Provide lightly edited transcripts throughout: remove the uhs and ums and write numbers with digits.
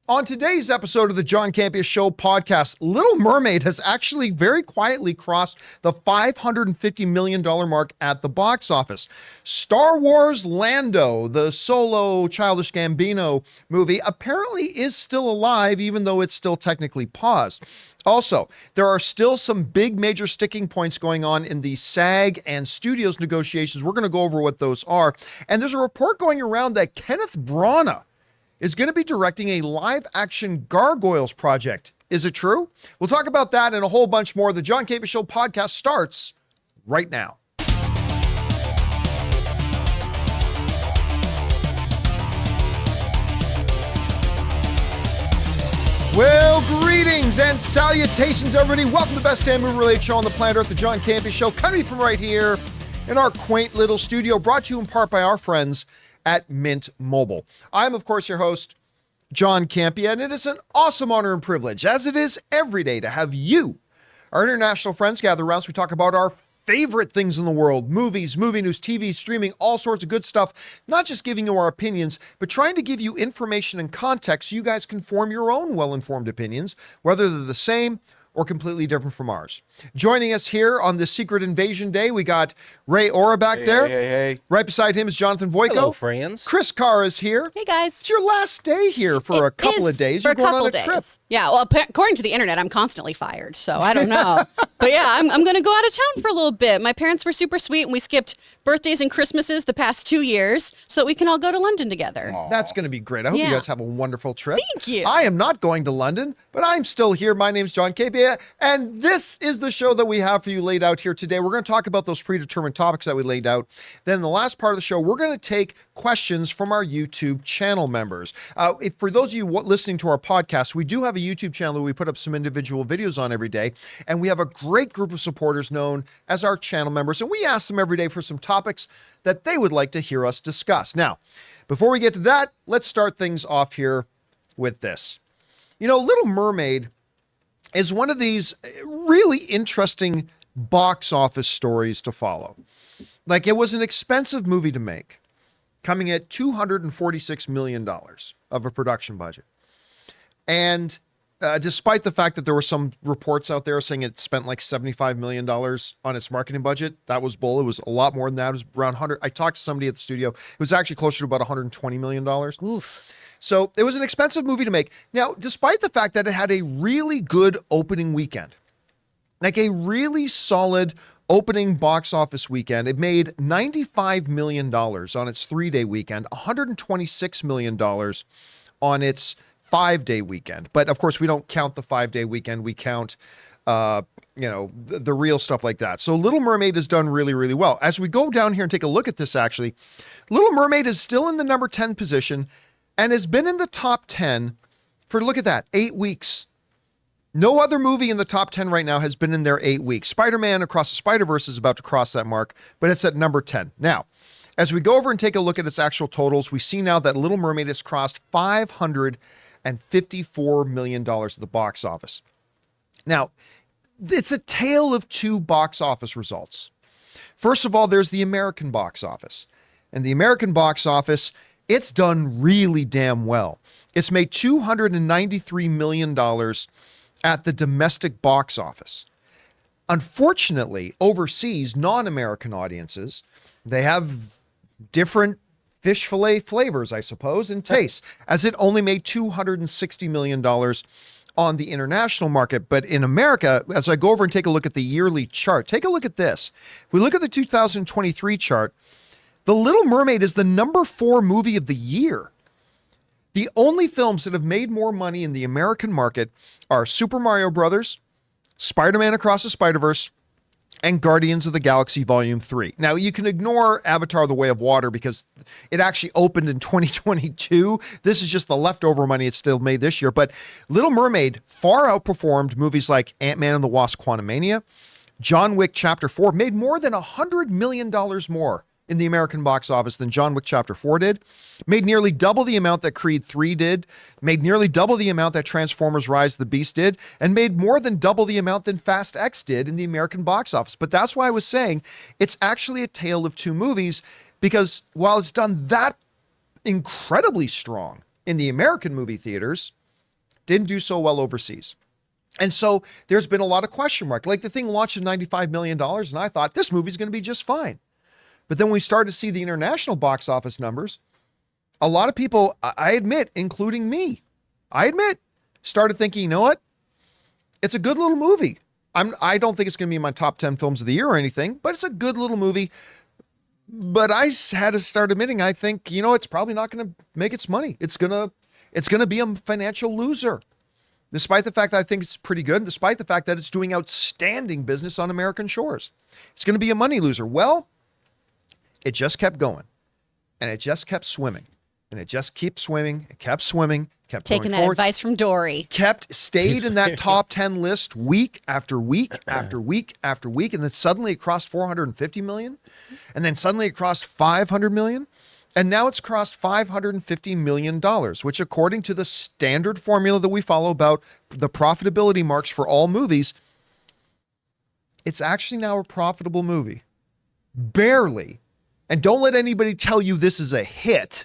On today's episode of the John Campea Show podcast, Little Mermaid has actually very quietly crossed the $550 million mark at the box office. Star Wars Lando, the solo Childish Gambino movie, apparently is still alive, even though it's still technically paused. Also, there are still some big major sticking points going on in the SAG and studios negotiations. We're going to go over what those are. And there's a report going around that Kenneth Branagh is going to be directing a live-action Gargoyles project. Is it true? We'll talk about that and a whole bunch more. The John Campea Show podcast starts right now. Well, greetings and salutations, everybody. Welcome to the best damn movie-related show on the planet Earth, the John Campea Show, coming from right here in our quaint little studio, brought to you in part by our friends at Mint Mobile. I'm, of course, your host, John Campea, and it is an awesome honor and privilege, as it is every day, to have you, our international friends, gather around so we talk about our favorite things in the world: movies, movie news, TV, streaming, all sorts of good stuff. Not just giving you our opinions, but trying to give you information and context so you guys can form your own well-informed opinions, whether they're the same or completely different from ours. Joining us here on this Secret Invasion Day, we got Ray Ora back there. Hey. Right beside him is Jonathan Voico. Hello, friends. Chris Carr is here. Hey, guys. It's your last day here for a couple of days. You're going on a trip. Yeah, well, according to the internet, I'm constantly fired, so I don't know. But yeah, I'm going to go out of town for a little bit. My parents were super sweet, and we skipped birthdays and Christmases the past 2 years so that we can all go to London together. Aww. That's going to be great. I hope you guys have a wonderful trip. Thank you. I am not going to London, but I'm still here. My name's John Campea, and this is the show that we have for you laid out here today. We're going to talk about those predetermined topics that we laid out. Then in the last part of the show, we're going to take questions from our YouTube channel members. For those of you listening to our podcast, we do have a YouTube channel that we put up some individual videos on every day, and we have a great group of supporters known as our channel members, and we ask them every day for some topics that they would like to hear us discuss. Now, before we get to that, let's start things off here with this. You know, Little Mermaid is one of these really interesting box office stories to follow. Like, it was an expensive movie to make, coming at $246 million of a production budget. And despite the fact that there were some reports out there saying it spent like $75 million on its marketing budget, that was bull. It was a lot more than that. It was around 100. I talked to somebody at the studio. It was actually closer to about $120 million. Oof. So it was an expensive movie to make. Now, despite the fact that it had a really good opening weekend, like a really solid opening box office weekend, it made $95 million on its 3-day weekend, $126 million on its 5-day weekend. But of course, we don't count the 5-day weekend. We count, the real stuff like that. So Little Mermaid has done really, really well. As we go down here and take a look at this, actually, Little Mermaid is still in the number 10 position and has been in the top 10 for, look at that, 8 weeks. No other movie in the top 10 right now has been in there 8 weeks. Spider-Man Across the Spider-Verse is about to cross that mark, but it's at number 10. Now, as we go over and take a look at its actual totals, we see now that Little Mermaid has crossed $554 million at the box office. Now, it's a tale of two box office results. First of all, there's the American box office. And the American box office, it's done really damn well. It's made $293 million at the domestic box office. Unfortunately, overseas, non-American audiences, they have different fish fillet flavors, I suppose, and tastes, as it only made $260 million on the international market. But in America, as I go over and take a look at the yearly chart, take a look at this. If we look at the 2023 chart, The Little Mermaid is the number 4 movie of the year. The only films that have made more money in the American market are Super Mario Brothers, Spider-Man Across the Spider-Verse, and Guardians of the Galaxy Volume 3. Now, you can ignore Avatar: The Way of Water because it actually opened in 2022. This is just the leftover money it still made this year. But Little Mermaid far outperformed movies like Ant-Man and the Wasp: Quantumania. John Wick Chapter 4 made more than $100 million more in the American box office than John Wick Chapter 4 did, made nearly double the amount that Creed 3 did, made nearly double the amount that Transformers Rise of the Beast did, and made more than double the amount than Fast X did in the American box office. But that's why I was saying it's actually a tale of two movies, because while it's done that incredibly strong in the American movie theaters, didn't do so well overseas. And so there's been a lot of question mark. Like the thing launched at $95 million, and I thought this movie's going to be just fine. But then we started to see the international box office numbers. A lot of people, I admit, including me, started thinking, you know what? It's a good little movie. I don't think it's going to be in my top 10 films of the year or anything, but it's a good little movie. But I had to start admitting, I think, you know, it's probably not going to make its money. It's going to be a financial loser. Despite the fact that I think it's pretty good, despite the fact that it's doing outstanding business on American shores. It's going to be a money loser. Well, it just kept going, and it just kept swimming, and it just kept swimming, it kept swimming, kept taking that forward, advice from Dory. stayed in that top 10 list week after week after week after week, and then suddenly it crossed 450 million, and then suddenly it crossed 500 million. And now it's crossed $550 million, which according to the standard formula that we follow about the profitability marks for all movies, it's actually now a profitable movie. Barely. And don't let anybody tell you this is a hit.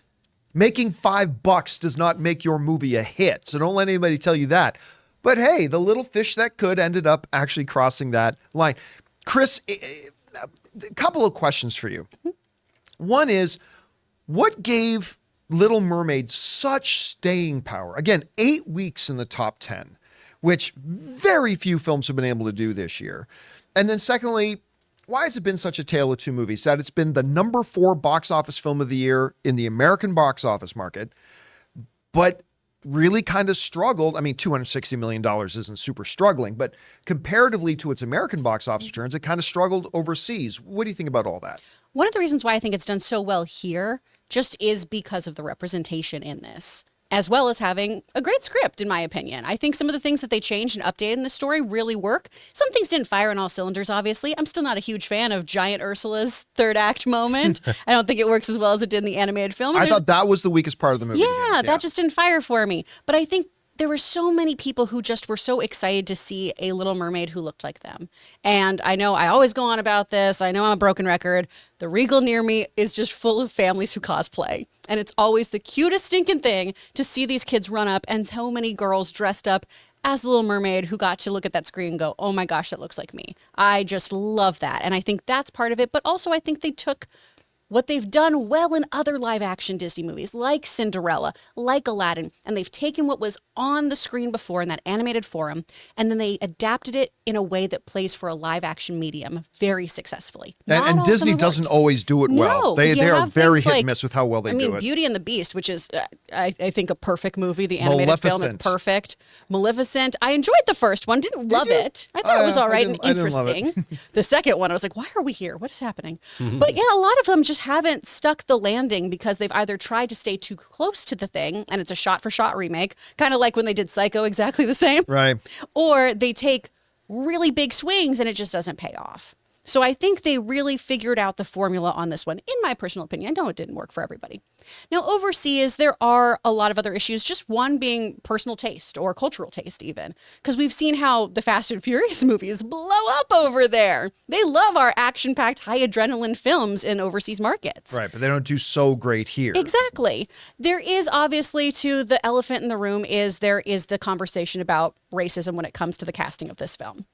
Making $5 does not make your movie a hit. So don't let anybody tell you that. But hey, the little fish that could ended up actually crossing that line. Chris, a couple of questions for you. One is, what gave Little Mermaid such staying power? Again, 8 weeks in the top 10, which very few films have been able to do this year. And then secondly, why has it been such a tale of two movies? That it's been the number 4 box office film of the year in the American box office market, but really kind of struggled. I mean, $260 million isn't super struggling, but comparatively to its American box office returns, it kind of struggled overseas. What do you think about all that? One of the reasons why I think it's done so well here just is because of the representation in this, as well as having a great script, in my opinion. I think some of the things that they changed and updated in the story really work. Some things didn't fire on all cylinders, obviously. I'm still not a huge fan of Giant Ursula's third act moment. I don't think it works as well as it did in the animated film. I thought that was the weakest part of the movie. Yeah, that just didn't fire for me. But I think there were so many people who just were so excited to see a Little Mermaid who looked like them. And I know I always go on about this. I know I'm a broken record. The Regal near me is just full of families who cosplay. And it's always the cutest stinking thing to see these kids run up and so many girls dressed up as the Little Mermaid who got to look at that screen and go, oh my gosh, that looks like me. I just love that. And I think that's part of it. But also I think they took what they've done well in other live action Disney movies, like Cinderella, like Aladdin, and they've taken what was on the screen before in that animated form, and then they adapted it in a way that plays for a live action medium very successfully. And Disney doesn't always do it well. They are very hit and miss with how well they do it. Beauty and the Beast, which is, I think, a perfect movie. The animated film is perfect. Maleficent. I enjoyed the first one. Didn't love it. I thought it was all right and interesting. The second one, I was like, why are we here? What is happening? But yeah, a lot of them just haven't stuck the landing because they've either tried to stay too close to the thing, and it's a shot-for-shot remake, kind of like when they did Psycho, exactly the same. Right. Or they take really big swings and it just doesn't pay off. So I think they really figured out the formula on this one, in my personal opinion. I know it didn't work for everybody. Now, overseas, there are a lot of other issues, just one being personal taste or cultural taste even, because we've seen how the Fast and Furious movies blow up over there. They love our action-packed, high adrenaline films in overseas markets. Right, but they don't do so great here. Exactly. There is obviously, too, the elephant in the room is there is the conversation about racism when it comes to the casting of this film.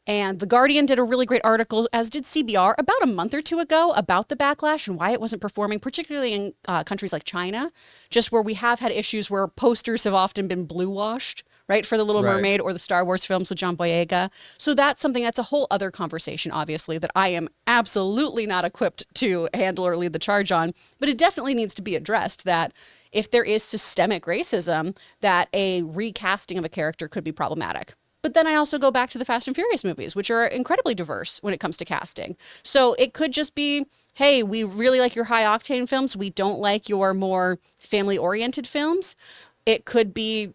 And The Guardian did a really great article, as did CBR, about a month or two ago about the backlash and why it wasn't performing, particularly in countries like China, just where we have had issues where posters have often been blue washed, right, for The Little Mermaid or the Star Wars films with John Boyega. So that's something that's a whole other conversation, obviously, that I am absolutely not equipped to handle or lead the charge on. But it definitely needs to be addressed that if there is systemic racism, that a recasting of a character could be problematic. But then I also go back to the Fast and Furious movies, which are incredibly diverse when it comes to casting. So it could just be, hey, we really like your high-octane films. We don't like your more family-oriented films. It could be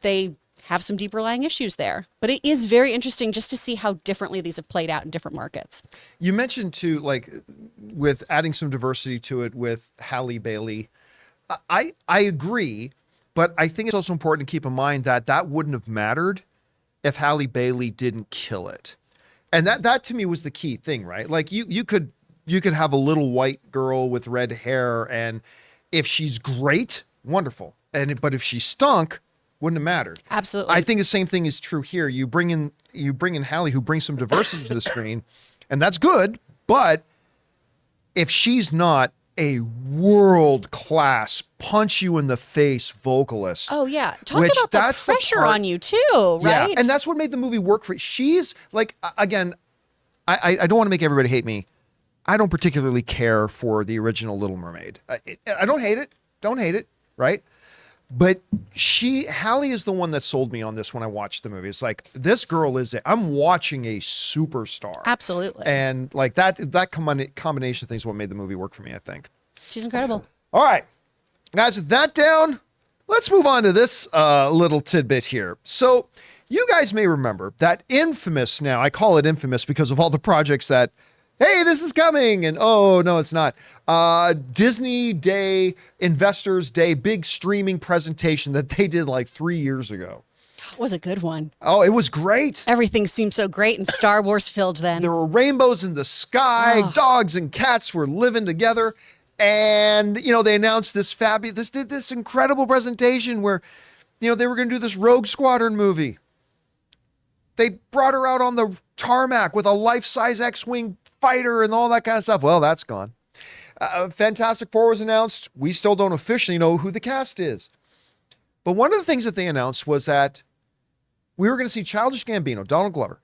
they have some deeper-lying issues there. But it is very interesting just to see how differently these have played out in different markets. You mentioned, too, like, with adding some diversity to it with Halle Bailey. I agree, but I think it's also important to keep in mind that that wouldn't have mattered if Halle Bailey didn't kill it. And that to me was the key thing, right? Like you could have a little white girl with red hair, and if she's great, wonderful. But if she stunk, Wouldn't have mattered. Absolutely. I think the same thing is true here. You bring in Hallie, who brings some diversity to the screen, and that's good. But if she's not a world-class, punch-you-in-the-face vocalist. Oh, yeah. Talk about the pressure on you, too, right? Yeah, and that's what made the movie work for you. She's, like, again, I don't want to make everybody hate me. I don't particularly care for the original Little Mermaid. I don't hate it. Don't hate it, right? But Hallie is the one that sold me on this when I watched the movie. It's like, this girl I'm watching a superstar. Absolutely. And like that combination of things is what made the movie work for me, I think. She's incredible. All right, guys, with that down, let's move on to this little tidbit here. So you guys may remember that infamous, now I call it infamous because of all the projects that, hey, this is coming, and oh, no, it's not. Disney Day, Investors Day, big streaming presentation that they did like 3 years ago. It was a good one. Oh, it was great. Everything seemed so great and Star Wars filled then. There were rainbows in the sky, dogs and cats were living together, and, you know, they announced this incredible presentation where, you know, they were going to do this Rogue Squadron movie. They brought her out on the tarmac with a life-size X-Wing fighter and all that kind of stuff. Well, that's gone. Fantastic Four was announced. We still don't officially know who the cast is. But one of the things that they announced was that we were going to see Childish Gambino, Donald Glover,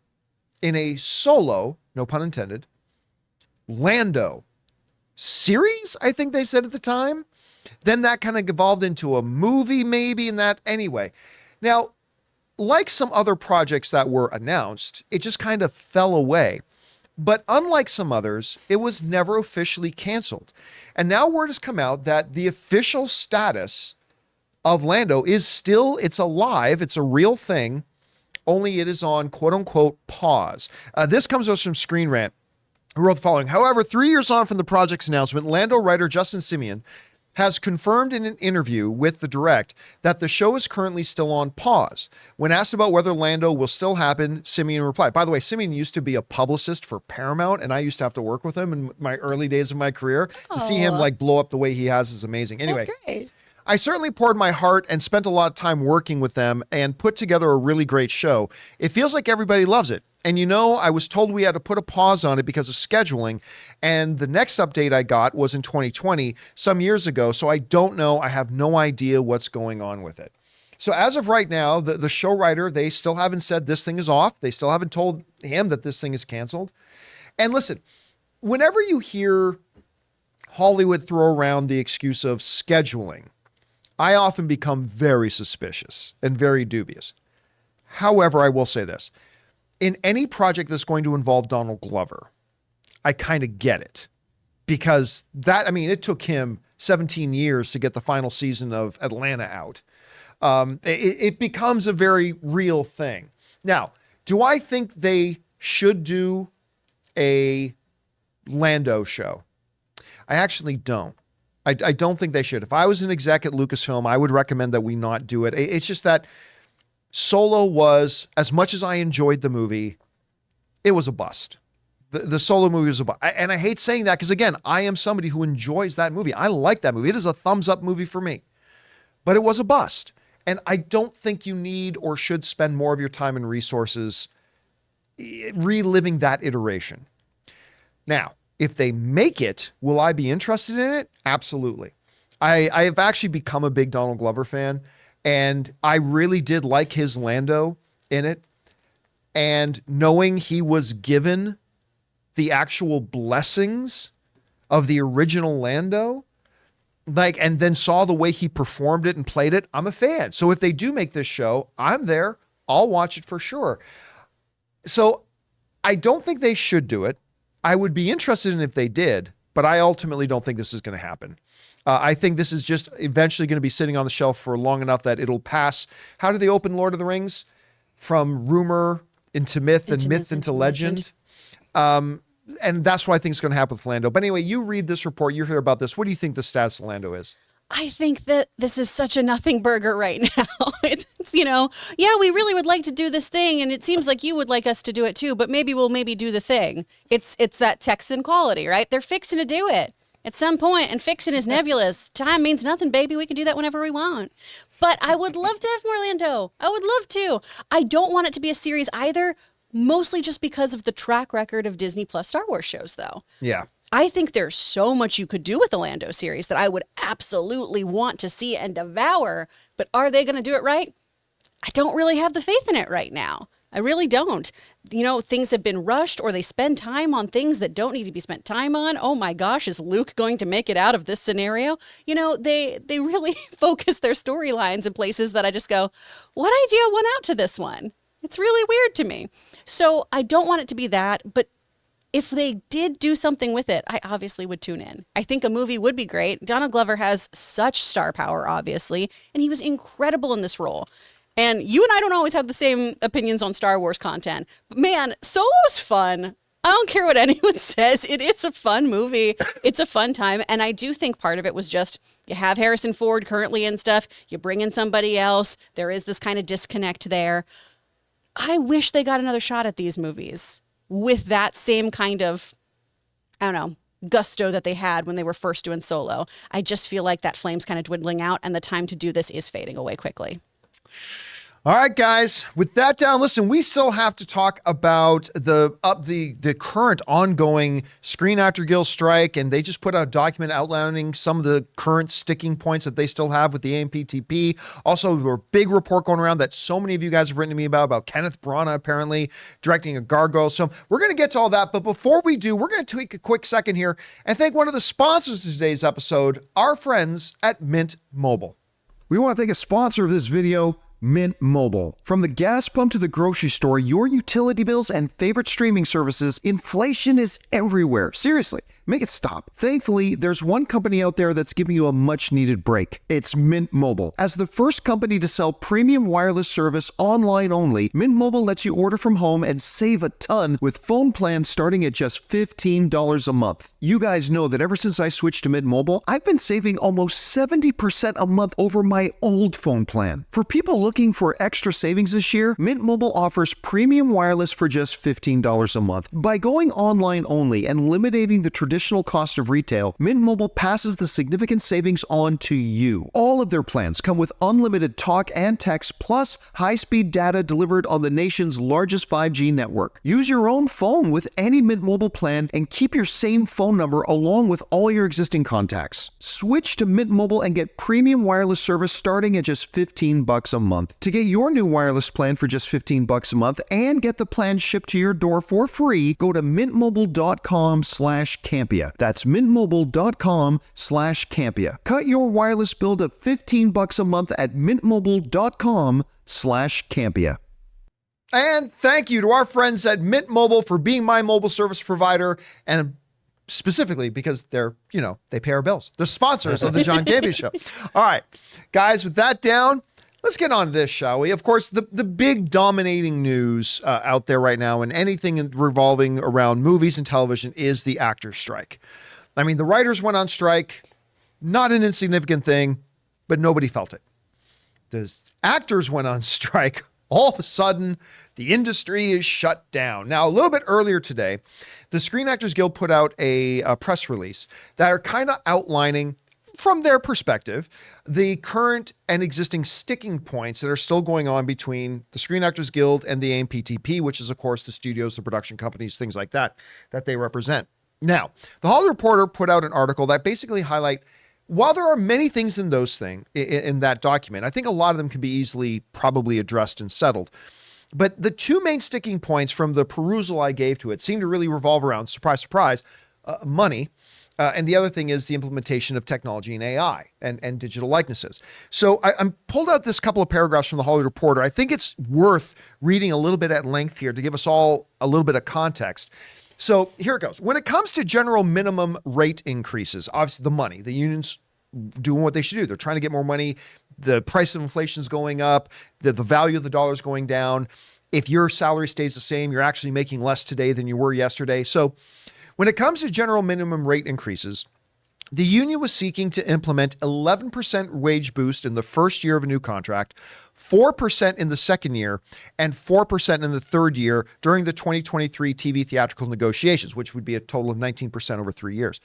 in a solo, no pun intended, Lando series, I think they said at the time. Then that kind of evolved into a movie maybe, and that anyway. Now, like some other projects that were announced, it just kind of fell away. But unlike some others, it was never officially canceled. And now word has come out that the official status of Lando is still, it's alive, it's a real thing, only it is on quote-unquote pause. This comes to us from Screen Rant, who wrote the following. However, 3 years on from the project's announcement, Lando writer Justin Simeon has confirmed in an interview with The Direct that the show is currently still on pause. When asked about whether Lando will still happen, Simeon replied. By the way, Simeon used to be a publicist for Paramount, and I used to have to work with him in my early days of my career. To see him like blow up the way he has is amazing. Anyway, that's great. I certainly poured my heart and spent a lot of time working with them and put together a really great show. It feels like everybody loves it. And you know, I was told we had to put a pause on it because of scheduling. And the next update I got was in 2020, some years ago. So I don't know. I have no idea what's going on with it. So as of right now, the show writer, they still haven't said this thing is off. They still haven't told him that this thing is canceled. And listen, whenever you hear Hollywood throw around the excuse of scheduling, I often become very suspicious and very dubious. However, I will say this. In any project that's going to involve Donald Glover, I kind of get it. Because it took him 17 years to get the final season of Atlanta out. It becomes a very real thing. Now, do I think they should do a Lando show? I actually don't. I don't think they should. If I was an exec at Lucasfilm, I would recommend that we not do it. It's just that Solo was, as much as I enjoyed the movie, it was a bust. The Solo movie was a bust. And I hate saying that because, again, I am somebody who enjoys that movie. I like that movie. It is a thumbs up movie for me. But it was a bust. And I don't think you need or should spend more of your time and resources reliving that iteration. Now, if they make it, will I be interested in it? Absolutely. I have actually become a big Donald Glover fan. And I really did like his Lando in it. And knowing he was given the actual blessings of the original Lando, and then saw the way he performed it and played it, I'm a fan. So if they do make this show, I'm there. I'll watch it for sure. So I don't think they should do it. I would be interested in if they did, but I ultimately don't think this is going to happen. I think this is just eventually going to be sitting on the shelf for long enough that it'll pass. How do they open Lord of the Rings? From rumor into myth and myth into legend. And that's what I think is going to happen with Lando. But anyway, you read this report, you hear about this. What do you think the status of Lando is? I think that this is such a nothing burger right now. It's yeah, we really would like to do this thing, and it seems like you would like us to do it too, but we'll do the thing. It's that Texan quality, right? They're fixing to do it. at some point and fixing his nebulas. Time means nothing, baby. We can do that whenever we want. But I would love to have more Lando. I would love to. I don't want it to be a series either, mostly just because of the track record of Disney Plus Star Wars shows, though. Yeah. I think there's so much you could do with the Lando series that I would absolutely want to see and devour. But are they going to do it right? I don't really have the faith in it right now. I really don't. You know, things have been rushed or they spend time on things that don't need to be spent time on. Oh my gosh, is Luke going to make it out of this scenario? You know, they really focus their storylines in places that I just go, what idea went out to this one? It's really weird to me. So I don't want it to be that, but if they did do something with it, I obviously would tune in. I think a movie would be great. Donald Glover has such star power, obviously, and he was incredible in this role. And you and I don't always have the same opinions on Star Wars content. But man, Solo's fun. I don't care what anyone says. It is a fun movie. It's a fun time. And I do think part of it was just you have Harrison Ford currently in stuff. You bring in somebody else. There is this kind of disconnect there. I wish they got another shot at these movies with that same kind of, I don't know, gusto that they had when they were first doing Solo. I just feel like that flame's kind of dwindling out and the time to do this is fading away quickly. All right, guys, with that down, listen, we still have to talk about the current ongoing Screen Actor Guild strike, and they just put out a document outlining some of the current sticking points that they still have with the AMPTP. Also, there's a big report going around that so many of you guys have written to me about Kenneth Branagh apparently directing a Gargoyles. So we're going to get to all that, but before we do, we're going to take a quick second here and thank one of the sponsors of today's episode, our friends at Mint Mobile. We want to thank a sponsor of this video, Mint Mobile. From the gas pump to the grocery store, your utility bills and favorite streaming services, inflation is everywhere. Seriously, make it stop. Thankfully, there's one company out there that's giving you a much-needed break. It's Mint Mobile. As the first company to sell premium wireless service online only, Mint Mobile lets you order from home and save a ton with phone plans starting at just $15 a month. You guys know that ever since I switched to Mint Mobile, I've been saving almost 70% a month over my old phone plan. For people looking for extra savings this year, Mint Mobile offers premium wireless for just $15 a month. By going online only and eliminating the traditional cost of retail, Mint Mobile passes the significant savings on to you. All of their plans come with unlimited talk and text plus high-speed data delivered on the nation's largest 5G network. Use your own phone with any Mint Mobile plan and keep your same phone number along with all your existing contacts. Switch to Mint Mobile and get premium wireless service starting at just $15 a month. To get your new wireless plan for just $15 a month and get the plan shipped to your door for free, go to mintmobile.com/Campea. That's mintmobile.com/Campea. Cut your wireless bill to $15 a month at mintmobile.com/Campea. And thank you to our friends at Mint Mobile for being my mobile service provider, and specifically because they're, they pay our bills. They're sponsors of the John Campea Show. All right, guys, with that down, let's get on to this, shall we? Of course, the big dominating news out there right now and anything revolving around movies and television is the actors' strike. I mean, the writers went on strike, not an insignificant thing, but nobody felt it. The actors went on strike. All of a sudden, the industry is shut down. Now, a little bit earlier today, the Screen Actors Guild put out a press release that are kind of outlining, from their perspective, the current and existing sticking points that are still going on between the Screen Actors Guild and the AMPTP, which is, of course, the studios, the production companies, things like that they represent. Now, the Hollywood Reporter put out an article that basically highlight, while there are many things in in that document, I think a lot of them can be easily probably addressed and settled. But the two main sticking points from the perusal I gave to it seem to really revolve around, surprise, surprise, money. And the other thing is the implementation of technology and AI and digital likenesses. So I pulled out this couple of paragraphs from the Hollywood Reporter. I think it's worth reading a little bit at length here to give us all a little bit of context. So here it goes. When it comes to general minimum rate increases, obviously the money, the unions doing what they should do. They're trying to get more money. The price of inflation is going up. The value of the dollar is going down. If your salary stays the same, you're actually making less today than you were yesterday. So when it comes to general minimum rate increases, The union was seeking to implement 11% wage boost in the first year of a new contract, 4% in the second year, and 4% in the third year during the 2023 TV theatrical negotiations, which would be a total of 19% over 3 years.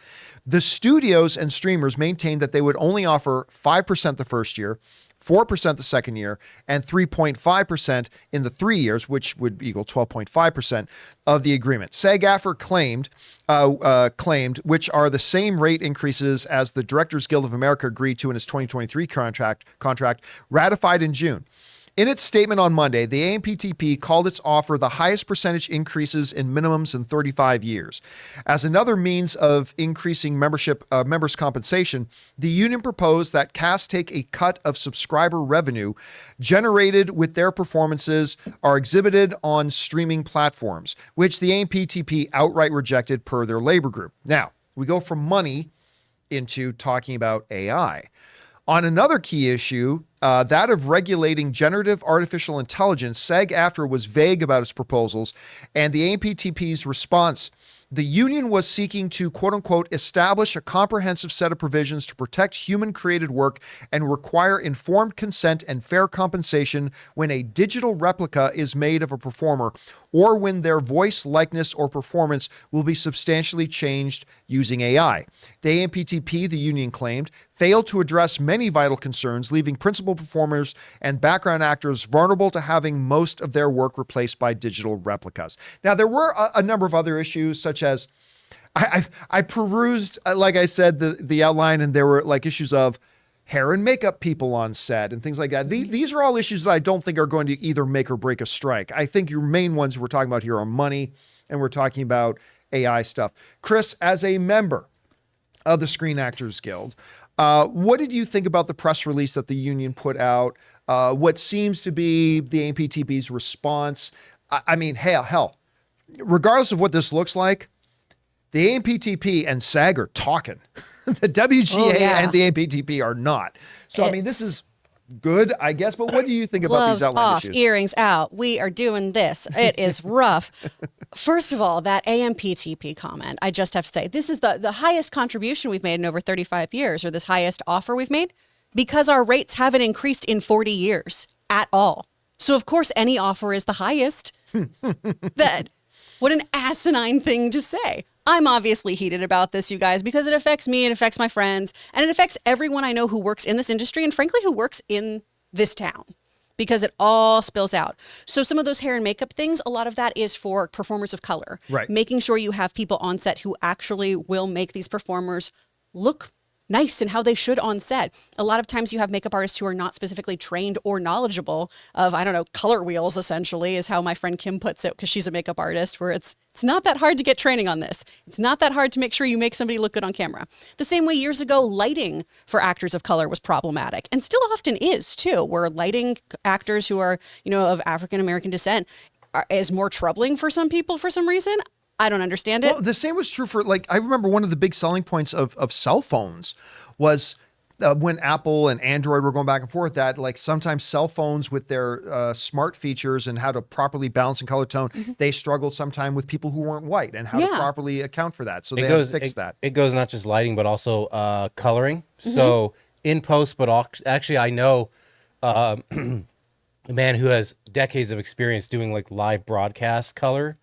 The studios and streamers maintained that they would only offer 5% the first year, 4% the second year, and 3.5% in the 3 years, which would equal 12.5% of the agreement. SAG-AFTRA claimed, which are the same rate increases as the Directors Guild of America agreed to in its 2023 contract ratified in June. In its statement on Monday, the AMPTP called its offer the highest percentage increases in minimums in 35 years. As another means of increasing members' compensation, the union proposed that casts take a cut of subscriber revenue generated with their performances are exhibited on streaming platforms, which the AMPTP outright rejected per their labor group. Now, we go from money into talking about AI. On another key issue, that of regulating generative artificial intelligence, SAG-AFTRA was vague about its proposals and the AMPTP's response. The union was seeking to, quote unquote, establish a comprehensive set of provisions to protect human created work and require informed consent and fair compensation when a digital replica is made of a performer or when their voice, likeness, or performance will be substantially changed using AI. The AMPTP, the union claimed, failed to address many vital concerns, leaving principal performers and background actors vulnerable to having most of their work replaced by digital replicas. Now, there were a number of other issues, such as I perused, like I said, the outline, and there were like issues of hair and makeup people on set and things like that. These are all issues that I don't think are going to either make or break a strike. I think your main ones we're talking about here are money, and we're talking about AI stuff. Chris, as a member of the Screen Actors Guild, what did you think about the press release that the union put out? What seems to be the AMPTP's response? I mean, hell, regardless of what this looks like, the AMPTP and SAG are talking. The WGA and the AMPTP are not. So, I mean, this is good, I guess. But what do you think about these outline off, issues? Earrings out. We are doing this. It is rough. First of all, that AMPTP comment, I just have to say, this is the highest contribution we've made in over 35 years, or this highest offer we've made, because our rates haven't increased in 40 years at all. So, of course, any offer is the highest. What an asinine thing to say. I'm obviously heated about this, you guys, because it affects me, it affects my friends, and it affects everyone I know who works in this industry and, frankly, who works in this town, because it all spills out. So some of those hair and makeup things, a lot of that is for performers of color. Right. Making sure you have people on set who actually will make these performers look nice and how they should on set. A lot of times you have makeup artists who are not specifically trained or knowledgeable of, I don't know, color wheels, essentially, is how my friend Kim puts it, because she's a makeup artist, where it's not that hard to get training on this. It's not that hard to make sure you make somebody look good on camera. The same way years ago, lighting for actors of color was problematic, and still often is too, where lighting actors who are, of African-American descent is more troubling for some people for some reason. I don't understand it. Well, the same was true for, I remember one of the big selling points of cell phones was when Apple and Android were going back and forth, that sometimes cell phones with their smart features and how to properly balance and color tone, they struggled sometime with people who weren't white and how to properly account for that. So they had to fix that. It goes not just lighting, but also coloring. So in post, but actually I know a man who has decades of experience doing live broadcast color,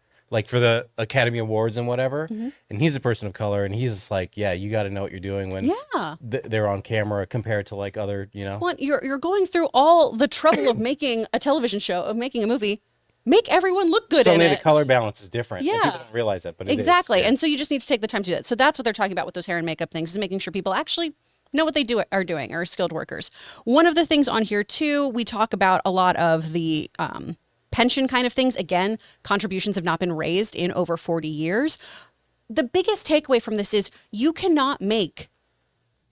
for the Academy Awards and whatever. And he's a person of color, and he's just you got to know what you're doing when they're on camera compared to other, Well, you're going through all the trouble of making a television show, of making a movie. Make everyone look good in it. The color balance is different. Yeah. And people don't realize that, but exactly. it is. And so you just need to take the time to do that. So that's what they're talking about with those hair and makeup things, is making sure people actually know what they are doing, or skilled workers. One of the things on here too, we talk about a lot of the pension kind of things. Again, contributions have not been raised in over 40 years. The biggest takeaway from this is you cannot make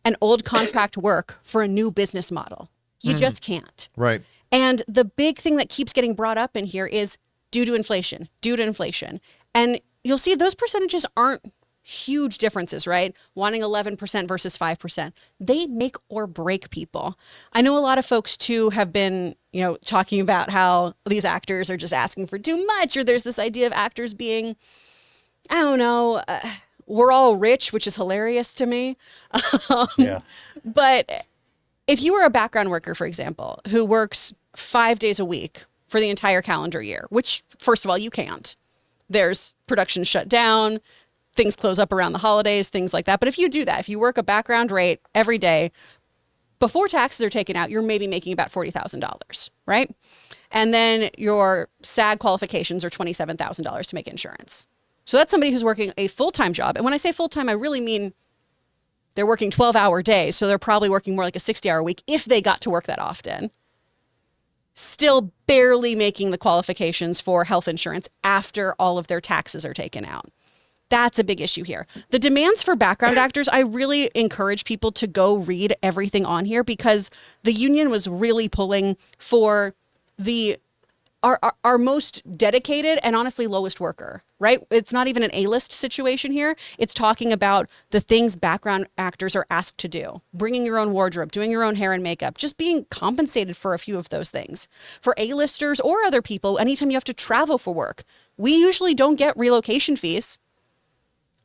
an old contract work for a new business model. You just can't. Right. And the big thing that keeps getting brought up in here is due to inflation. And you'll see those percentages aren't huge differences, right? Wanting 11% versus 5%. They make or break people. I know a lot of folks too have been, talking about how these actors are just asking for too much, or there's this idea of actors being, I don't know, we're all rich, which is hilarious to me. Yeah. But if you were a background worker, for example, who works 5 days a week for the entire calendar year, which, first of all, you can't. There's production shut down, things close up around the holidays, things like that. But if you do that, if you work a background rate every day, before taxes are taken out, you're maybe making about $40,000, right? And then your SAG qualifications are $27,000 to make insurance. So that's somebody who's working a full-time job. And when I say full-time, I really mean they're working 12-hour days. So they're probably working more like a 60-hour week if they got to work that often. Still barely making the qualifications for health insurance after all of their taxes are taken out. That's a big issue here. The demands for background actors, I really encourage people to go read everything on here because the union was really pulling for our most dedicated and honestly lowest worker, right? It's not even an A-list situation here. It's talking about the things background actors are asked to do. Bringing your own wardrobe, doing your own hair and makeup, just being compensated for a few of those things. For A-listers or other people, anytime you have to travel for work, we usually don't get relocation fees.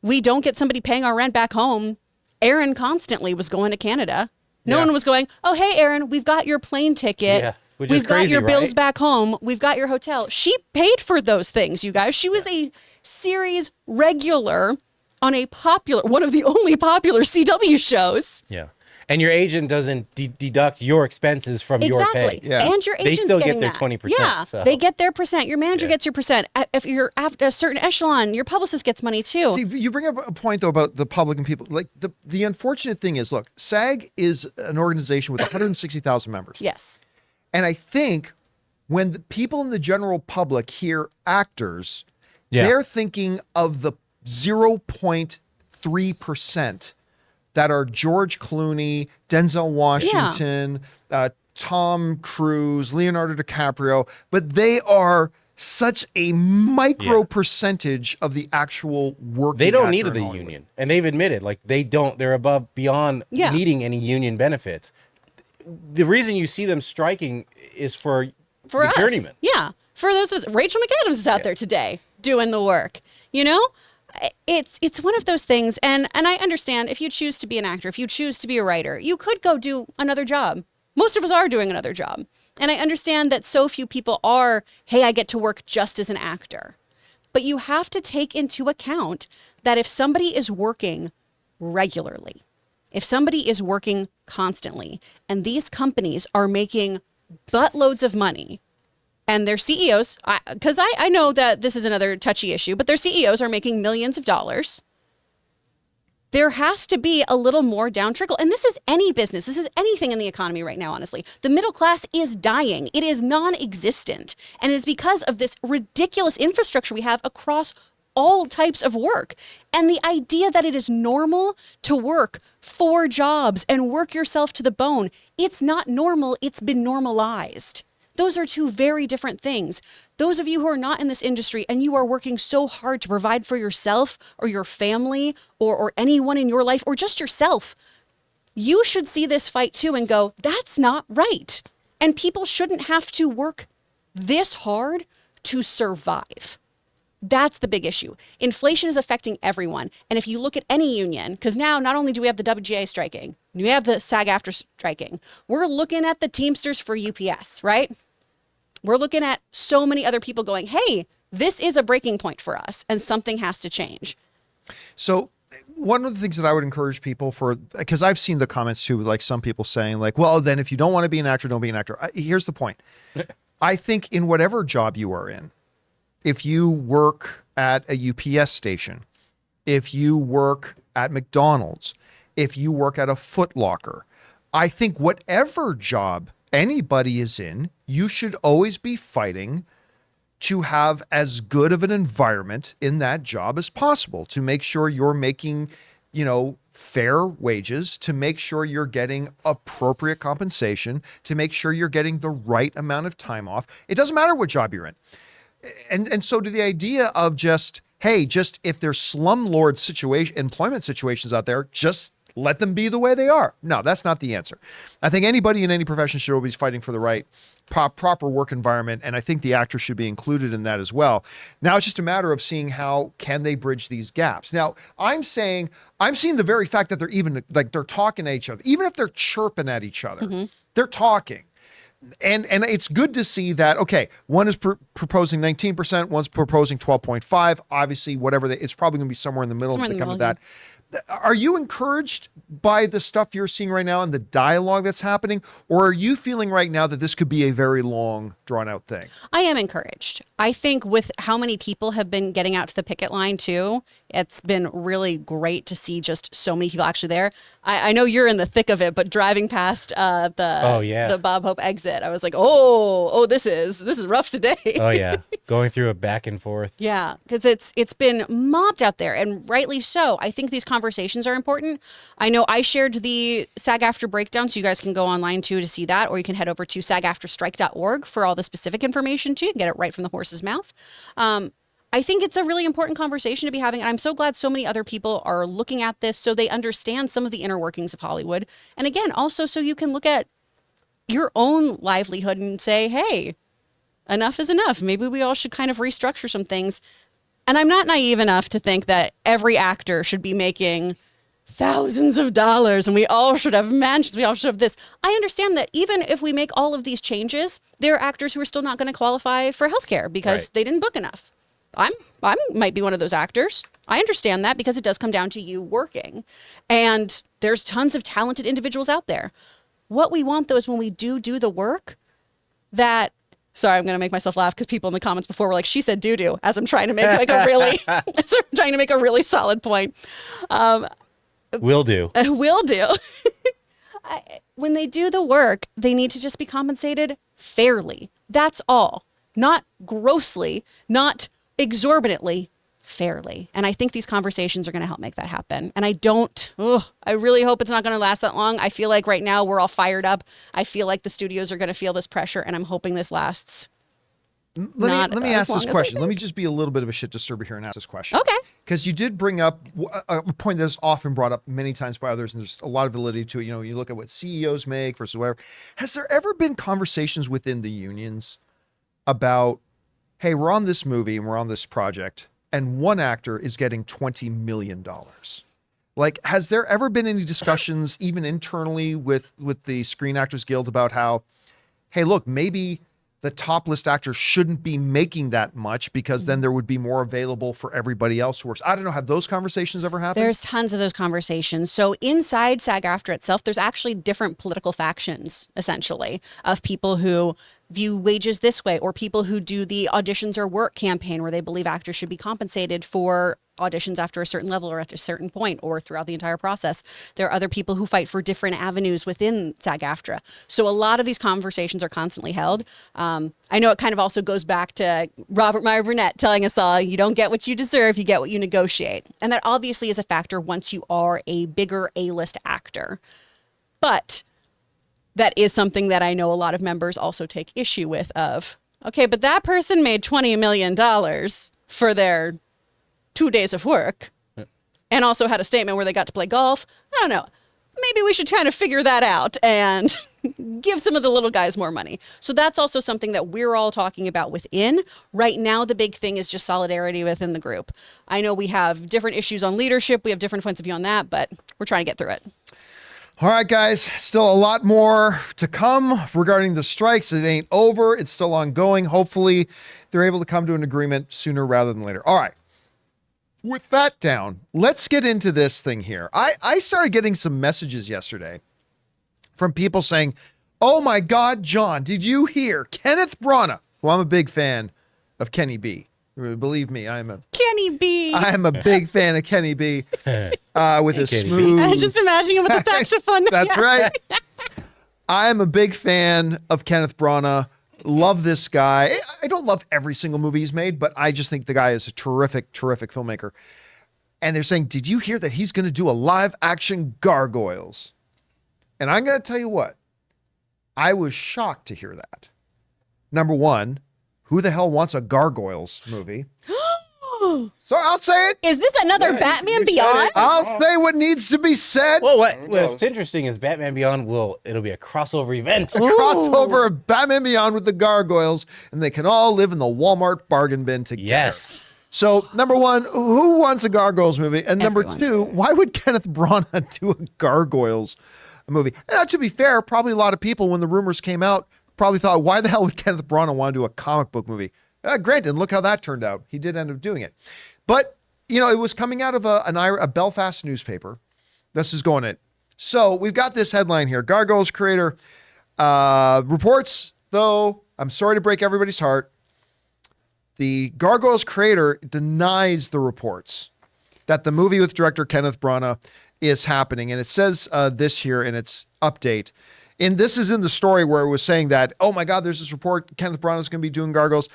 We don't get somebody paying our rent back home. Aaron constantly was going to Canada. No one was going, oh, hey, Aaron, we've got your plane ticket. Yeah, which We've is crazy, got your bills right? back home. We've got your hotel. She paid for those things, you guys. She was a series regular on one of the only popular CW shows. Yeah. And your agent doesn't deduct your expenses from your pay. Yeah. And your They agent's still get getting their that. 20%, Yeah, so. they get their percent. Your manager Yeah. gets your percent. If you're at a certain echelon, your publicist gets money too. See, you bring up a point though about the public and people. Like the unfortunate thing is, look, SAG is an organization with 160,000 members. Yes. And I think when the people in the general public hear actors, Yeah. they're thinking of the 0.3% that are George Clooney, Denzel Washington, Tom Cruise, Leonardo DiCaprio, but they are such a micro percentage of the actual working They don't actor need in the Hollywood. union. And they've admitted, like, they're above, beyond Yeah. needing any union benefits. The reason you see them striking is for the us. journeyman. Yeah. For those of us, Rachel McAdams is out there today doing the work. You know? It's one of those things, and I understand if you choose to be an actor, if you choose to be a writer, you could go do another job. Most of us are doing another job. And I understand that so few people are, hey, I get to work just as an actor. But you have to take into account that if somebody is working regularly, if somebody is working constantly, and these companies are making buttloads of money, and their CEOs, because I know that this is another touchy issue, but their CEOs are making millions of dollars. There has to be a little more down trickle. And this is any business. This is anything in the economy right now, honestly. The middle class is dying. It is non-existent. And it is because of this ridiculous infrastructure we have across all types of work. And the idea that it is normal to work 4 jobs and work yourself to the bone, it's not normal. It's been normalized. Those are two very different things. Those of you who are not in this industry and you are working so hard to provide for yourself or your family or anyone in your life or just yourself, you should see this fight too and go, that's not right. And people shouldn't have to work this hard to survive. That's the big issue. Inflation is affecting everyone. And if you look at any union, because now not only do we have the WGA striking, we have the SAG-AFTRA striking, we're looking at the Teamsters for UPS, right? We're looking at so many other people going, hey, this is a breaking point for us and something has to change. So one of the things that I would encourage people for, because I've seen the comments too, like some people saying like, well, then if you don't want to be an actor, don't be an actor. Here's the point. I think in whatever job you are in, if you work at a UPS station, if you work at McDonald's, if you work at a Foot Locker, I think whatever job anybody is in, you should always be fighting to have as good of an environment in that job as possible, to make sure you're making, fair wages, to make sure you're getting appropriate compensation, to make sure you're getting the right amount of time off. It doesn't matter what job you're in. And so to the idea of just if there's slumlord employment situations out there, just let them be the way they are. No, that's not the answer. I think anybody in any profession should always be fighting for the right proper work environment, and I think the actors should be included in that as well. Now it's just a matter of seeing how can they bridge these gaps. Now I'm seeing the very fact that they're even like they're talking at each other, even if they're chirping at each other, they're talking. And it's good to see that, okay, one is proposing 19%, one's proposing 12.5. Obviously, whatever it's probably going to be somewhere in the middle to come to that. Are you encouraged by the stuff you're seeing right now and the dialogue that's happening? Or are you feeling right now that this could be a very long, drawn out thing? I am encouraged. I think with how many people have been getting out to the picket line too, it's been really great to see just so many people actually there. I know you're in the thick of it, but driving past the Bob Hope exit, I was like, oh, this is rough today. Oh yeah, going through a back and forth. Yeah, because it's been mobbed out there, and rightly so. I think these conversations are important. I know I shared the SAG-AFTRA breakdown, so you guys can go online too to see that, or you can head over to sagaftrastrike.org for all the specific information too. You can get it right from the horse's mouth. I think it's a really important conversation to be having, and I'm so glad so many other people are looking at this so they understand some of the inner workings of Hollywood. And again, also so you can look at your own livelihood and say, hey, enough is enough. Maybe we all should kind of restructure some things. And I'm not naive enough to think that every actor should be making thousands of dollars and we all should have mansions, we all should have this. I understand that even if we make all of these changes, there are actors who are still not going to qualify for healthcare because they didn't book enough. I might be one of those actors. I understand that because it does come down to you working. And there's tons of talented individuals out there. What we want, though, is when we do the work that, sorry, I'm going to make myself laugh because people in the comments before were like, she said doo-doo, as I'm trying to make like a really, as I'm trying to make a really solid point. Will do. Will do. When they do the work, they need to just be compensated fairly. That's all. Not grossly, not exorbitantly, fairly. And I think these conversations are going to help make that happen. And I really hope it's not going to last that long. I feel like right now we're all fired up. I feel like the studios are going to feel this pressure, and I'm hoping this lasts. Let me ask this question. Let me just be a little bit of a shit disturber here and ask this question. Okay. Because you did bring up a point that is often brought up many times by others, and there's a lot of validity to it. You know, you look at what CEOs make versus whatever. Has there ever been conversations within the unions about, hey, we're on this movie and we're on this project, and one actor is getting $20 million? Like, has there ever been any discussions, even internally with the Screen Actors Guild, about how, hey, look, maybe the top list actor shouldn't be making that much because then there would be more available for everybody else who works? I don't know. Have those conversations ever happened? There's tons of those conversations. So inside SAG-AFTRA itself, there's actually different political factions, essentially, of people who view wages this way, or people who do the auditions or work campaign where they believe actors should be compensated for auditions after a certain level or at a certain point or throughout the entire process. There are other people who fight for different avenues within SAG-AFTRA. So a lot of these conversations are constantly held. I know it kind of also goes back to Robert Meyer Burnett telling us all, you don't get what you deserve, you get what you negotiate. And that obviously is a factor once you are a bigger A-list actor. But that is something that I know a lot of members also take issue with of, okay, but that person made $20 million for their 2 days of work and also had a statement where they got to play golf. I don't know. Maybe we should kind of figure that out and give some of the little guys more money. So that's also something that we're all talking about within. Right now, the big thing is just solidarity within the group. I know we have different issues on leadership. We have different points of view on that, but we're trying to get through it. All right, guys, still a lot more to come regarding the strikes. It ain't over. It's still ongoing. Hopefully, they're able to come to an agreement sooner rather than later. All right. With that down, let's get into this thing here. I started getting some messages yesterday from people saying, oh my God, John, did you hear Kenneth Branagh, who I'm a big fan of Kenny B. Believe me, Kenny B. I am a big fan of Kenny B. With his smooth. I was just imagining him with the saxophone. That's right. I am a big fan of Kenneth Branagh. Love this guy. I don't love every single movie he's made, but I just think the guy is a terrific, terrific filmmaker. And they're saying, did you hear that he's going to do a live action Gargoyles? And I'm going to tell you what, I was shocked to hear that. Number one, who the hell wants a Gargoyles movie? So I'll say it. Is this another Batman you said Beyond? it. I'll say what needs to be said. Well, what's interesting is Batman Beyond it'll be a crossover event. Crossover of Batman Beyond with the Gargoyles, and they can all live in the Walmart bargain bin together. Yes. So, number one, who wants a Gargoyles movie? And number Everyone. two, why would Kenneth Branagh do a Gargoyles movie? And now, to be fair, probably a lot of people, when the rumors came out, probably thought, why the hell would Kenneth Branagh want to do a comic book movie? Granted, look how that turned out. He did end up doing it. But, it was coming out of a Belfast newspaper. This is going it. So, we've got this headline here. Gargoyles creator reports, though, I'm sorry to break everybody's heart, the Gargoyles creator denies the reports that the movie with director Kenneth Branagh is happening. And it says this here in its update. And this is in the story where it was saying that, oh my God, there's this report, Kenneth Branagh is going to be doing Gargoyles.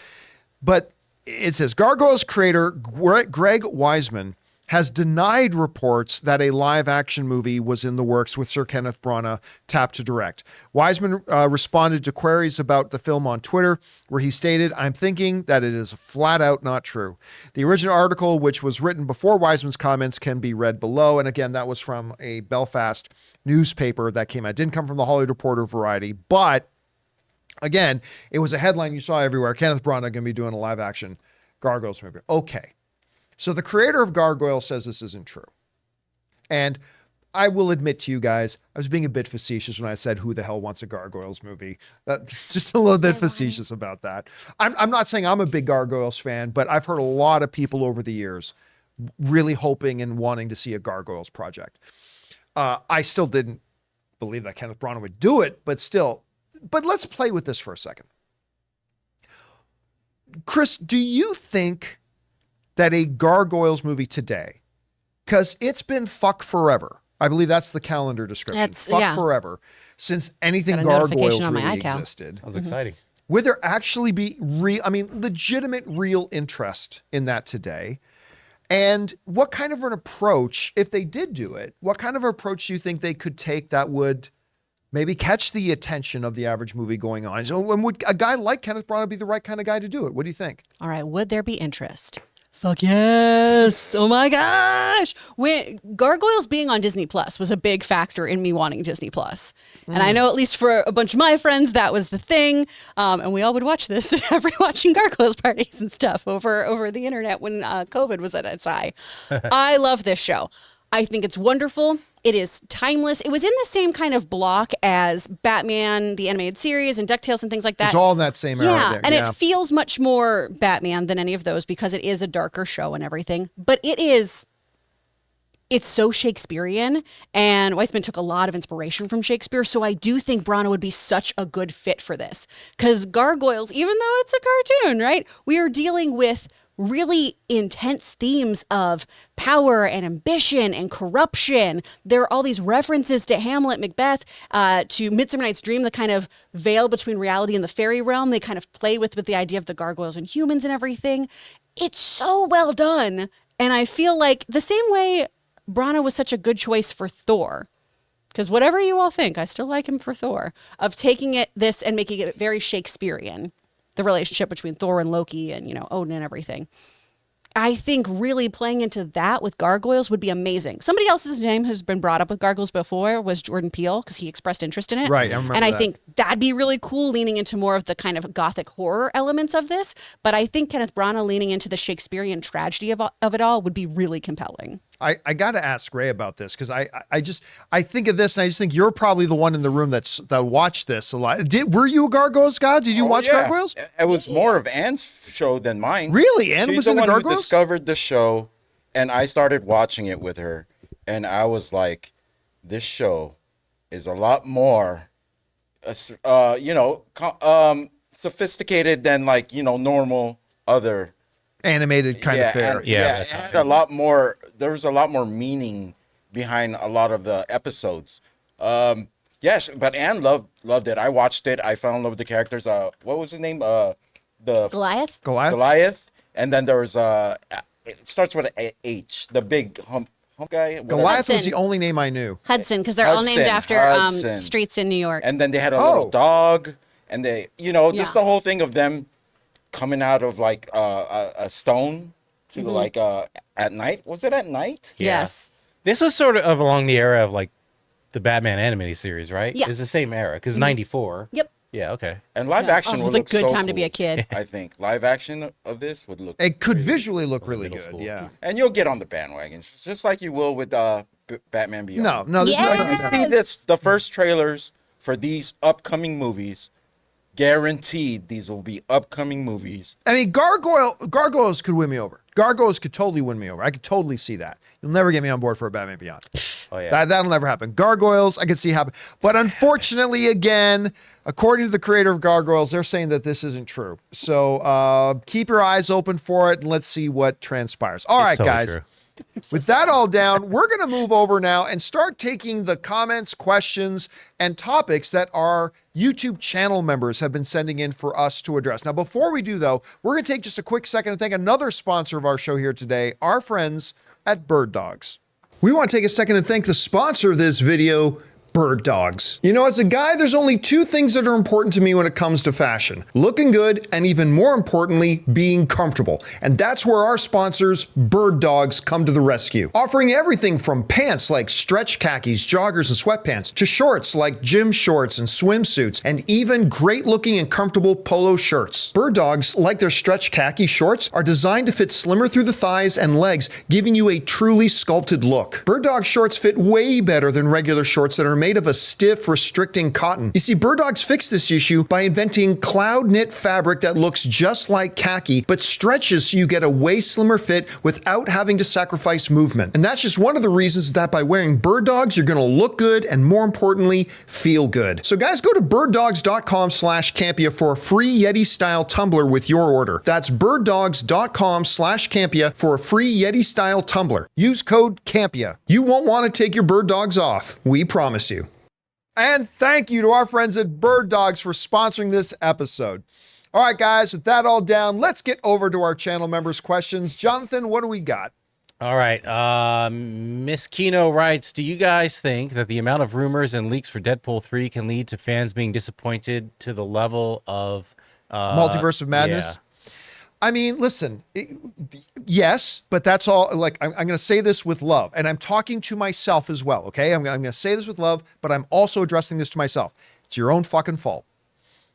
But it says Gargoyles creator Greg Wiseman has denied reports that a live action movie was in the works with Sir Kenneth Branagh tapped to direct. Wiseman responded to queries about the film on Twitter, where he stated, I'm thinking that it is flat out not true. The original article, which was written before Wiseman's comments, can be read below. And again, that was from a Belfast newspaper that came out. It didn't come from the Hollywood Reporter or Variety, but again, it was a headline you saw everywhere. Kenneth Branagh going to be doing a live action Gargoyles movie. Okay. So the creator of Gargoyles says this isn't true. And I will admit to you guys, I was being a bit facetious when I said, who the hell wants a Gargoyles movie? That's just a little bit facetious about that. I'm not saying I'm a big Gargoyles fan, but I've heard a lot of people over the years really hoping and wanting to see a Gargoyles project. I still didn't believe that Kenneth Branagh would do it, but still. But let's play with this for a second. Chris, do you think that a Gargoyles movie today, because it's been fuck forever. I believe that's the calendar description. Fuck forever since anything Got a Gargoyles notification on my really iCal. existed. That was exciting. Would there actually be legitimate, real interest in that today? And what kind of an approach, if they did do it, what kind of approach do you think they could take that would maybe catch the attention of the average movie going on? So, and would a guy like Kenneth Branagh be the right kind of guy to do it? What do you think? All right, would there be interest? Fuck yes. Oh my gosh. When Gargoyles being on Disney Plus was a big factor in me wanting Disney Plus. And I know at least for a bunch of my friends, that was the thing. And we all would watch this at every watching Gargoyles parties and stuff over the internet when COVID was at its high. I love this show. I think it's wonderful. It is timeless. It was in the same kind of block as Batman, the animated series, and DuckTales and things like that. It's all in that same era there. And it feels much more Batman than any of those because it is a darker show and everything. But it's so Shakespearean, and Weissman took a lot of inspiration from Shakespeare. So I do think Branagh would be such a good fit for this. Because Gargoyles, even though it's a cartoon, right, we are dealing with really intense themes of power and ambition and corruption. There are all these references to Hamlet, Macbeth, to Midsummer Night's Dream, the kind of veil between reality and the fairy realm. They kind of play with the idea of the gargoyles and humans and everything. It's so well done. And I feel like the same way Branagh was such a good choice for Thor, because whatever you all think, I still like him for Thor, of taking this and making it very Shakespearean. The relationship between Thor and Loki and, Odin and everything. I think really playing into that with Gargoyles would be amazing. Somebody else's name has been brought up with Gargoyles before was Jordan Peele because he expressed interest in it. Right, I remember And I that. think that'd be really cool, leaning into more of the kind of gothic horror elements of this. But I think Kenneth Branagh leaning into the Shakespearean tragedy of it all would be really compelling. I got to ask Ray about this because I think of this and I just think you're probably the one in the room that watched this a lot. Were you a Gargoyles guy? Did you watch Gargoyles? It was more of Anne's show than mine. Really? Anne She's was the in the one who Gargoyles? discovered the show, and I started watching it with her, and I was like, this show is a lot more, sophisticated than normal other Animated kind of fare. It had a lot more. There was a lot more meaning behind a lot of the episodes. Yes, but Anne loved it. I watched it. I fell in love with the characters. What was his name? The Goliath? Goliath. And then there was it starts with an H. The big hump guy. whatever. Goliath was Hudson. the only name I knew. Hudson, because they're all named Hudson, after Hudson. streets in New York. And then they had a little dog, and they, just Yeah. the whole thing of them coming out of like a stone to like at night. Was it at night? Yeah. Yes. This was sort of along the era of like the Batman animated series, right? Yeah. It's the same era because 94. Yep. Yeah, okay. And live action Oh, it would was a look good so time to be a cool, kid. I think live action of this would look. It could really visually look was really middle good. school. Yeah. And you'll get on the bandwagon, just like you will with Batman Beyond. No, there's Yes! See this, the first trailers for these upcoming movies, guaranteed these will be upcoming movies. I mean, Gargoyles could win me over. Gargoyles could totally win me over. I could totally see that. You'll never get me on board for a Batman Beyond. Oh yeah. That'll never happen. Gargoyles, I could see happen. But unfortunately, again, according to the creator of Gargoyles, they're saying that this isn't true. So keep your eyes open for it and let's see what transpires. All right, It's so guys. true. With that all down, we're going to move over now and start taking the comments, questions, and topics that our YouTube channel members have been sending in for us to address. Now, before we do, though, we're going to take just a quick second to thank another sponsor of our show here today, our friends at Birddogs. We want to take a second to thank the sponsor of this video, Birddogs. You know, as a guy, there's only two things that are important to me when it comes to fashion: looking good, and even more importantly, being comfortable. And that's where our sponsors, Birddogs, come to the rescue. Offering everything from pants like stretch khakis, joggers, and sweatpants, to shorts like gym shorts and swimsuits, and even great looking and comfortable polo shirts. Birddogs, like their stretch khaki shorts, are designed to fit slimmer through the thighs and legs, giving you a truly sculpted look. Birddogs shorts fit way better than regular shorts that are made of a stiff, restricting cotton. You see, Birddogs fixed this issue by inventing cloud knit fabric that looks just like khaki, but stretches so you get a way slimmer fit without having to sacrifice movement. And that's just one of the reasons that by wearing Birddogs, you're gonna look good and, more importantly, feel good. So guys, go to birddogs.com/Campea for a free Yeti-style tumbler with your order. That's birddogs.com/Campea for a free Yeti-style tumbler. Use code Campea. You won't want to take your Birddogs off. We promise you. And thank you to our friends at Birddogs for sponsoring this episode. All right, guys, with that all down, let's get over to our channel members' questions. Jonathan, what do we got? All right. Miss Kino writes, do you guys think that the amount of rumors and leaks for Deadpool 3 can lead to fans being disappointed to the level of Multiverse of Madness? Yeah. I mean, listen, yes, but that's all. Like, I'm going to say this with love, and I'm talking to myself as well, okay? I'm going to say this with love, but I'm also addressing this to myself. It's your own fucking fault.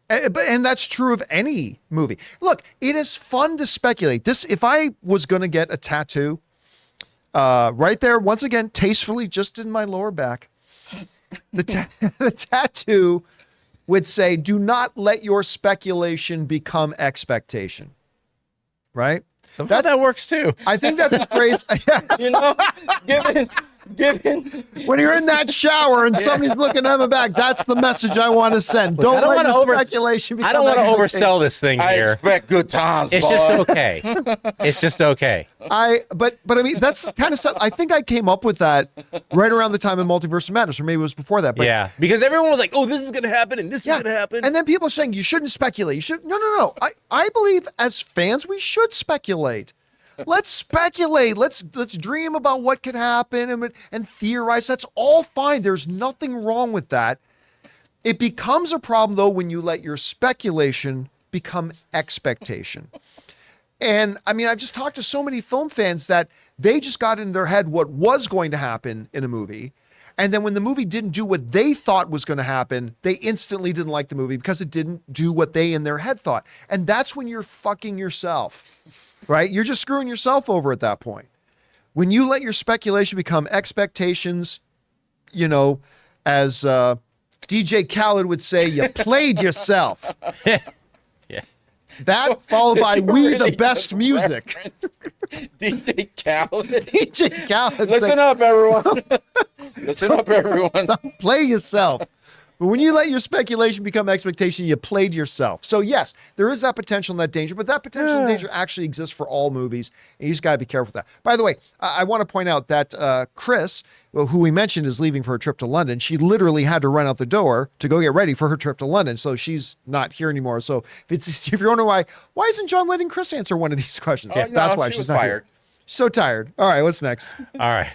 And that's true of any movie. Look, it is fun to speculate. This, if I was going to get a tattoo, right there, once again, tastefully, just in my lower back, the tattoo would say, "Do not let your speculation become expectation." Right? Sometimes that works too. I think that's a phrase. You know, given When you're in that shower and somebody's looking at my back, that's the message I want to send. I don't let wanna your speculation become I don't want to expectation. oversell this thing I here. expect good times. It's boy. just okay. It's just okay. But I mean, that's kind of stuff. I think I came up with that right around the time of Multiverse of Madness, or maybe it was before that. But Yeah, because everyone was like, "Oh, this is gonna happen, and this is gonna happen." And then people are saying you shouldn't speculate. You should. No. I believe as fans we should speculate. Let's speculate. Let's dream about what could happen and theorize. That's all fine. There's nothing wrong with that. It becomes a problem though when you let your speculation become expectation. And I mean, I've just talked to so many film fans that they just got in their head what was going to happen in a movie. And then when the movie didn't do what they thought was going to happen, they instantly didn't like the movie because it didn't do what they in their head thought. And that's when you're fucking yourself, right? You're just screwing yourself over at that point. When you let your speculation become expectations, you know, as DJ Khaled would say, you played yourself. Yeah. That followed by Did you We really the Best just Music. DJ Khaled. DJ Khaled. Listen up, everyone. Listen up, everyone. Play yourself. But when you let your speculation become expectation, you played yourself. So yes, there is that potential and that danger, but that potential and danger actually exists for all movies, and you just got to be careful with that. By the way, I want to point out that Chris, who we mentioned is leaving for a trip to London, she literally had to run out the door to go get ready for her trip to London, so she's not here anymore. So if you're wondering why isn't John letting Chris answer one of these questions? Oh, no, That's why she she's was not fired. here. So tired. All right, what's next? All right.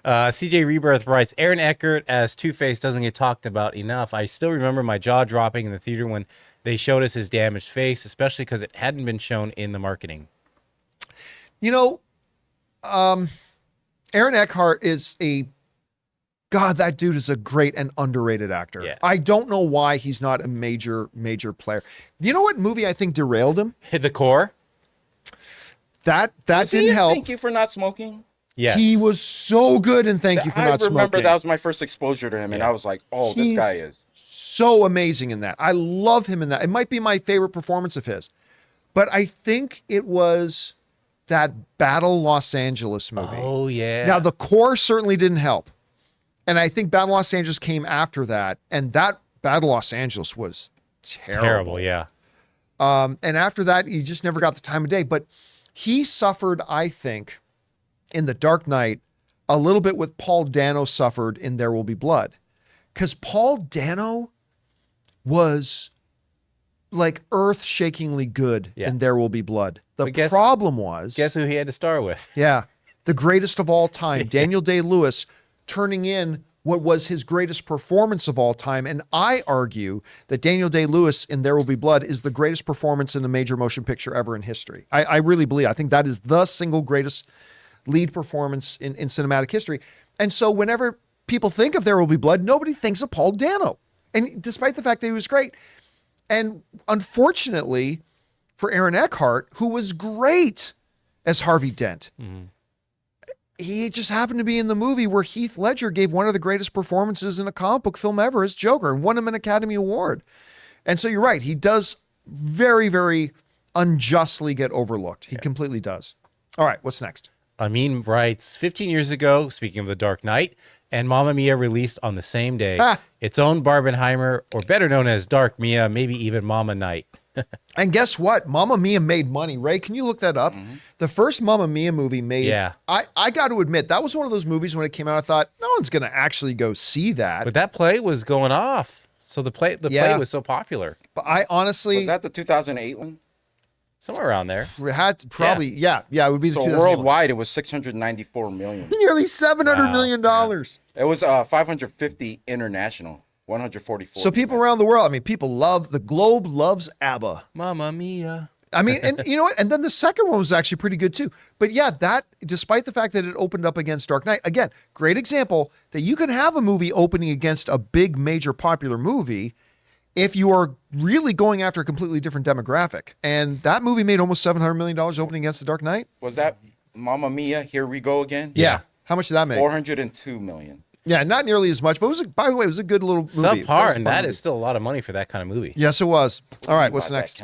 CJ Rebirth writes, Aaron Eckhart as Two-Face doesn't get talked about enough. I still remember my jaw dropping in the theater when they showed us his damaged face, especially because it hadn't been shown in the marketing. You know, Aaron Eckhart is that dude is a great and underrated actor. Yeah. I don't know why he's not a major player. You know what movie I think derailed him? Hit the core. That Was he didn't in help. Thank You for Not Smoking. Yes. He was so good in Thank You for Not I remember Smoking. that was my first exposure to him, and I was like, "Oh, this He's guy is." so amazing in that. I love him in that. It might be my favorite performance of his, but I think it was that Battle Los Angeles movie. Oh yeah. Now the core certainly didn't help, and I think Battle Los Angeles came after that, and that Battle Los Angeles was terrible. Yeah. And after that, he just never got the time of day. But he suffered, I think, in The Dark Knight, a little bit what Paul Dano suffered in There Will Be Blood. Because Paul Dano was like earth-shakingly good in There Will Be Blood. The problem was... Guess who he had to star with? Yeah. The greatest of all time, Daniel Day-Lewis, turning in what was his greatest performance of all time. And I argue that Daniel Day-Lewis in There Will Be Blood is the greatest performance in a major motion picture ever in history. I really believe. I think that is the single greatest lead performance in cinematic history. And so whenever people think of There Will Be Blood, nobody thinks of Paul Dano. And despite the fact that he was great. And unfortunately for Aaron Eckhart, who was great as Harvey Dent, he just happened to be in the movie where Heath Ledger gave one of the greatest performances in a comic book film ever as Joker and won him an Academy Award. And so you're right. He does very, very unjustly get overlooked. He completely does. All right. What's next? Amin writes, 15 years ago, speaking of The Dark Knight, and Mamma Mia released on the same day. Its own Barbenheimer, or better known as Dark Mia, maybe even Mama Night. And guess what? Mamma Mia made money. Ray, can you look that up? The first Mamma Mia movie made... Yeah. I got to admit, that was one of those movies when it came out, I thought, no one's going to actually go see that. But that play was going off. So the play was so popular. But I honestly... Was that the 2008 one? Somewhere around there. Had to probably... Yeah, it would be the So 2008 worldwide, it was $694 million. Nearly $700 million. It was 550 international. 144. So people around the world, I mean, the globe loves ABBA. Mamma Mia. I mean, and you know what? And then the second one was actually pretty good too. But yeah, that, despite the fact that it opened up against Dark Knight, again, great example that you can have a movie opening against a big, major, popular movie if you are really going after a completely different demographic. And that movie made almost $700 million opening against The Dark Knight. Was that Mamma Mia, Here We Go Again? Yeah. How much did that make? $402 million. Yeah, not nearly as much, but by the way, it was a good little movie. Subpar, and that is still a lot of money for that kind of movie. Yes, it was. All right, what's About next?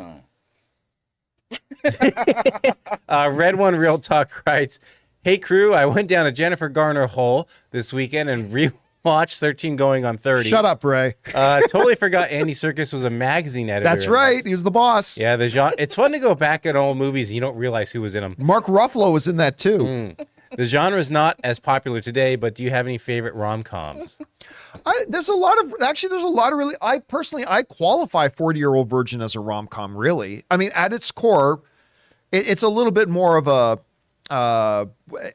that time. Red One Real Talk writes, hey crew, I went down a Jennifer Garner hole this weekend and rewatched 13 Going on 30. Shut up, Ray. Totally forgot Andy Serkis was a magazine editor. That's right. He was the boss. Yeah, it's fun to go back at old movies and you don't realize who was in them. Mark Ruffalo was in that too. The genre is not as popular today, but do you have any favorite rom-coms? There's a lot of really, I qualify 40-Year-Old Virgin as a rom-com, really. I mean, at its core, it's a little bit more of a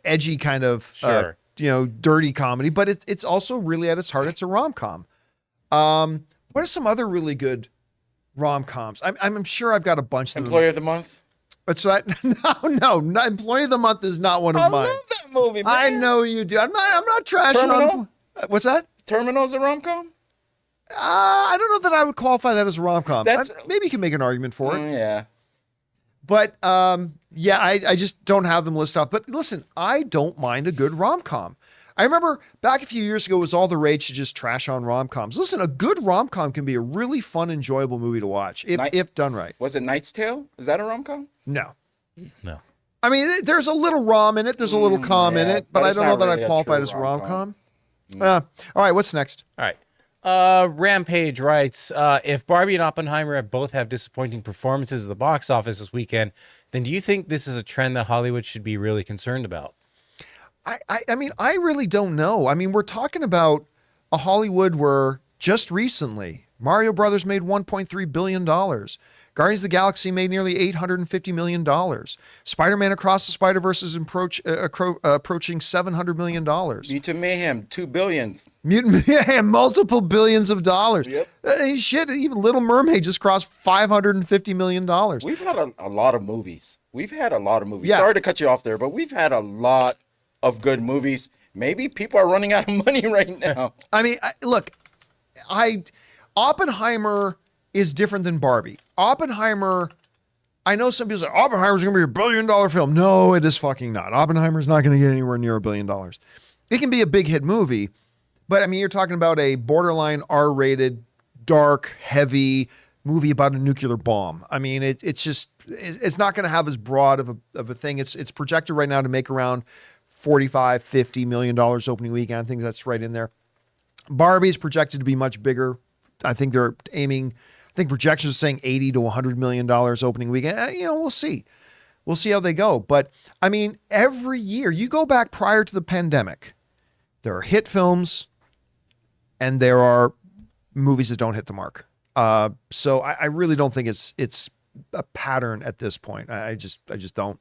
edgy kind of, dirty comedy, but it's also really at its heart, it's a rom-com. What are some other really good rom-coms? I'm sure I've got a bunch. Employee of the Month? What's that? No, Employee of the Month is not one of mine. I love that movie, man. I know you do. I'm not trashing Terminal? on. What's that? Terminal's a rom-com? I don't know that I would qualify that as a rom-com. That's- Maybe you can make an argument for it. Yeah. But I just don't have them listed off. But listen, I don't mind a good rom-com. I remember back a few years ago, it was all the rage to just trash on rom-coms. Listen, a good rom-com can be a really fun, enjoyable movie to watch if done right. Was it Knight's Tale? Is that a rom-com? No. I mean, there's a little rom in it. There's a little com in it, but I it's don't know not that really I a qualify it true as a rom-com. rom-com. All right, what's next? All right. Rampage writes, if Barbie and Oppenheimer both have disappointing performances at the box office this weekend, then do you think this is a trend that Hollywood should be really concerned about? I mean, I really don't know. I mean, we're talking about a Hollywood where just recently Mario Brothers made $1.3 billion. Guardians of the Galaxy made nearly $850 million. Spider-Man Across the Spider-Verse is approaching $700 million. Beat to Mayhem, $2 billion. Yeah, multiple billions of dollars. Yep. Shit, even Little Mermaid just crossed $550 million. We've had a lot of movies. Yeah. Sorry to cut you off there, but we've had a lot of good movies. Maybe people are running out of money right now. I mean, look, Oppenheimer is different than Barbie. Oppenheimer, I know some people say Oppenheimer's going to be $1 billion film. No, it is fucking not. Oppenheimer's not going to get anywhere near $1 billion. It can be a big hit movie, but I mean, you're talking about a borderline R-rated, dark, heavy movie about a nuclear bomb. I mean, it's not going to have as broad of a thing. It's projected right now to make around $45-50 million opening weekend. I think that's right in there. Barbie's projected to be much bigger. I think they're aiming. I think projections are saying $80 to $100 million opening weekend. We'll see. We'll see how they go. But I mean, every year you go back prior to the pandemic, there are hit films, and there are movies that don't hit the mark. So I really don't think it's a pattern at this point. I just don't.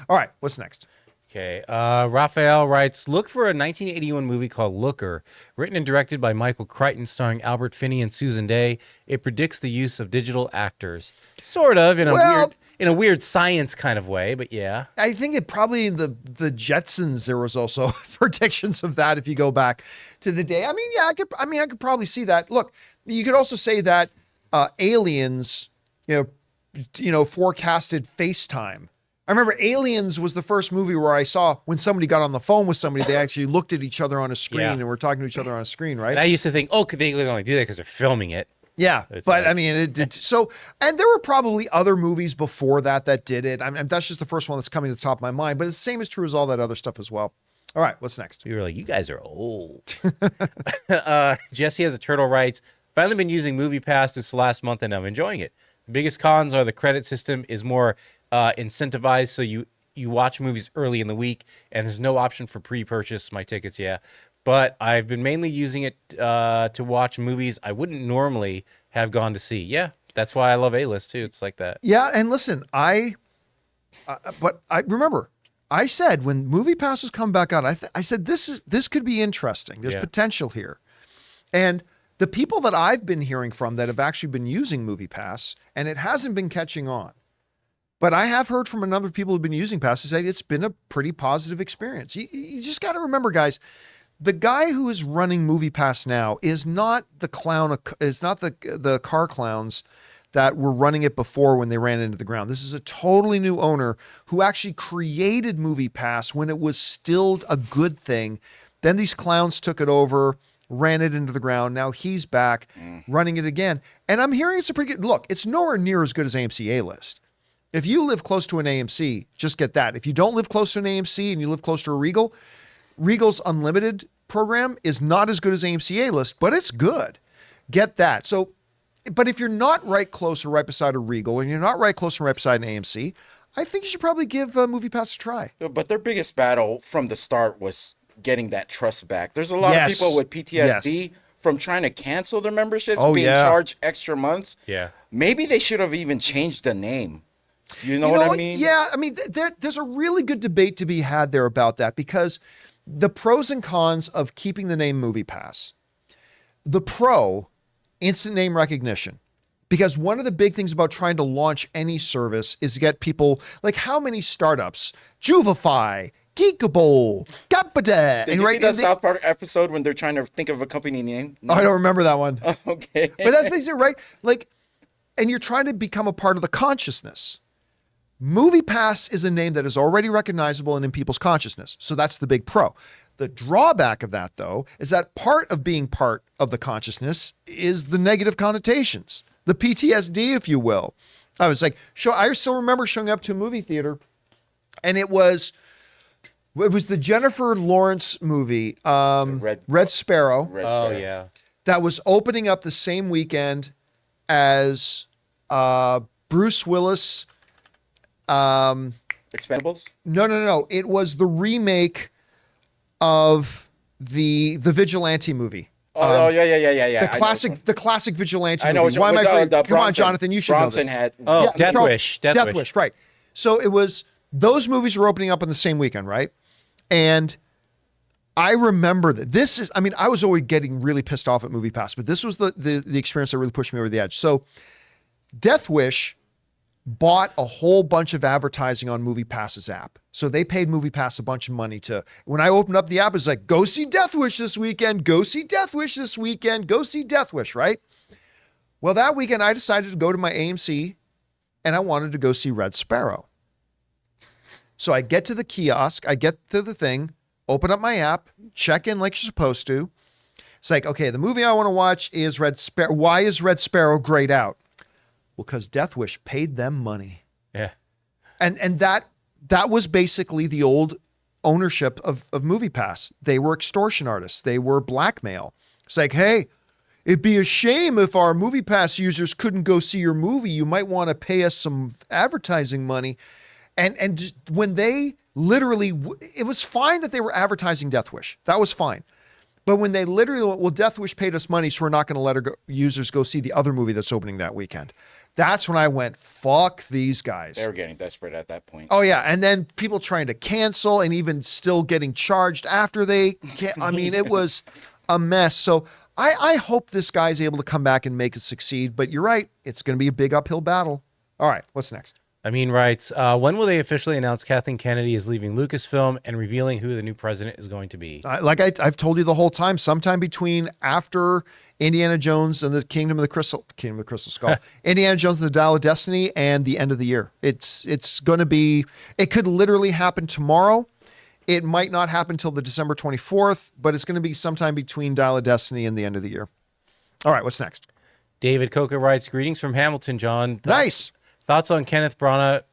All right, what's next? Okay. Raphael writes, look for a 1981 movie called Looker, written and directed by Michael Crichton, starring Albert Finney and Susan Dey. It predicts the use of digital actors, sort of in a weird science kind of way, but yeah. I think it probably the Jetsons, there was also predictions of that if you go back to the day. I mean, yeah, I could probably see that. Look, you could also say that Aliens, forecasted FaceTime. I remember Aliens was the first movie where I saw when somebody got on the phone with somebody, they actually looked at each other on a screen and were talking to each other on a screen, right? And I used to think, could they only do that because they're filming it? Yeah, I mean, and there were probably other movies before that did it. I mean, that's just the first one that's coming to the top of my mind, but the same is true as all that other stuff as well. All right, what's next? We were like, you guys are old. Jesse has a turtle writes, finally been using MoviePass this last month and I'm enjoying it. The biggest cons are the credit system is more incentivized, so you watch movies early in the week and there's no option for pre-purchase my tickets. But I've been mainly using it to watch movies I wouldn't normally have gone to see. That's why I love A-List too. It's like that. And listen, but I remember I said when MoviePass was coming back out, I said this could be interesting. There's potential here. And the people that I've been hearing from that have actually been using MoviePass, and it hasn't been catching on. But I have heard from a number of people who've been using Pass to say it's been a pretty positive experience. You just got to remember, guys, the guy who is running MoviePass now is not the clown. Is not the car clowns that were running it before when they ran into the ground. This is a totally new owner who actually created MoviePass when it was still a good thing. Then these clowns took it over, ran it into the ground. Now he's back running it again. And I'm hearing it's a pretty good look. It's nowhere near as good as AMC A-List. If you live close to an AMC, just get that. If you don't live close to an AMC and you live close to a Regal, Regal's Unlimited program is not as good as AMC A-List, but it's good. Get that. So, but if you're not right close or right beside a Regal, and you're not right close or right beside an AMC, I think you should probably give MoviePass a try. But their biggest battle from the start was getting that trust back. There's a lot of people with PTSD from trying to cancel their memberships, being charged extra months. Maybe they should have even changed the name. You know what I mean? Yeah, I mean, there's a really good debate to be had there about that, because the pros and cons of keeping the name MoviePass. The pro, instant name recognition. Because one of the big things about trying to launch any service is to get people, like how many startups, Juvify, Geekable, Gapada. Did you see that South Park episode when they're trying to think of a company name? No. I don't remember that one. Okay. But that's basically right. Like, and you're trying to become a part of the consciousness. MoviePass is a name that is already recognizable and in people's consciousness. So that's the big pro. The drawback of that, though, is that part of being part of the consciousness is the negative connotations, the PTSD, if you will. I was like, I still remember showing up to a movie theater, and it was the Jennifer Lawrence movie, Red Sparrow. Yeah. That was opening up the same weekend as Bruce Willis. Expendables? No. It was the remake of the Vigilante movie. Yeah. The classic Vigilante movie. Why am I? Come on, Jonathan, you should Bronson know this. Death Wish. Death Wish, right. So it was, those movies were opening up on the same weekend, right? And I remember that this is, I mean, I was always getting really pissed off at MoviePass, but this was the experience that really pushed me over the edge. So Death Wish bought a whole bunch of advertising on MoviePass's app. So they paid MoviePass a bunch of money to, when I opened up the app, it was like, go see Death Wish this weekend, go see Death Wish this weekend, go see Death Wish, right? Well, that weekend I decided to go to my AMC and I wanted to go see Red Sparrow. So I get to the kiosk, I get to the thing, open up my app, check in like you're supposed to. It's like, okay, the movie I want to watch is Red Sparrow. Why is Red Sparrow grayed out? Well, because Death Wish paid them money. Yeah. And that was basically the old ownership of MoviePass. They were extortion artists. They were blackmail. It's like, hey, it'd be a shame if our MoviePass users couldn't go see your movie. You might want to pay us some advertising money. And just when they literally, it was fine that they were advertising Death Wish. That was fine. But when they literally went, well, Death Wish paid us money, so we're not going to let our users go see the other movie that's opening that weekend. That's when I went, fuck these guys. They were getting desperate at that point. Oh, yeah. And then people trying to cancel and even still getting charged after they can't. I mean, it was a mess. So I hope this guy's able to come back and make it succeed. But you're right. It's going to be a big uphill battle. All right. What's next? Amin writes, when will they officially announce Kathleen Kennedy is leaving Lucasfilm and revealing who the new president is going to be? Like I've told you the whole time, sometime between after Indiana Jones and the Kingdom of the Crystal Skull, Indiana Jones and the Dial of Destiny, and the end of the year. It's going to be, it could literally happen tomorrow. It might not happen till the December 24th, but it's going to be sometime between Dial of Destiny and the end of the year. All right, what's next? David Coca writes, greetings from Hamilton, John. Nice. Thoughts on Kenneth Branagh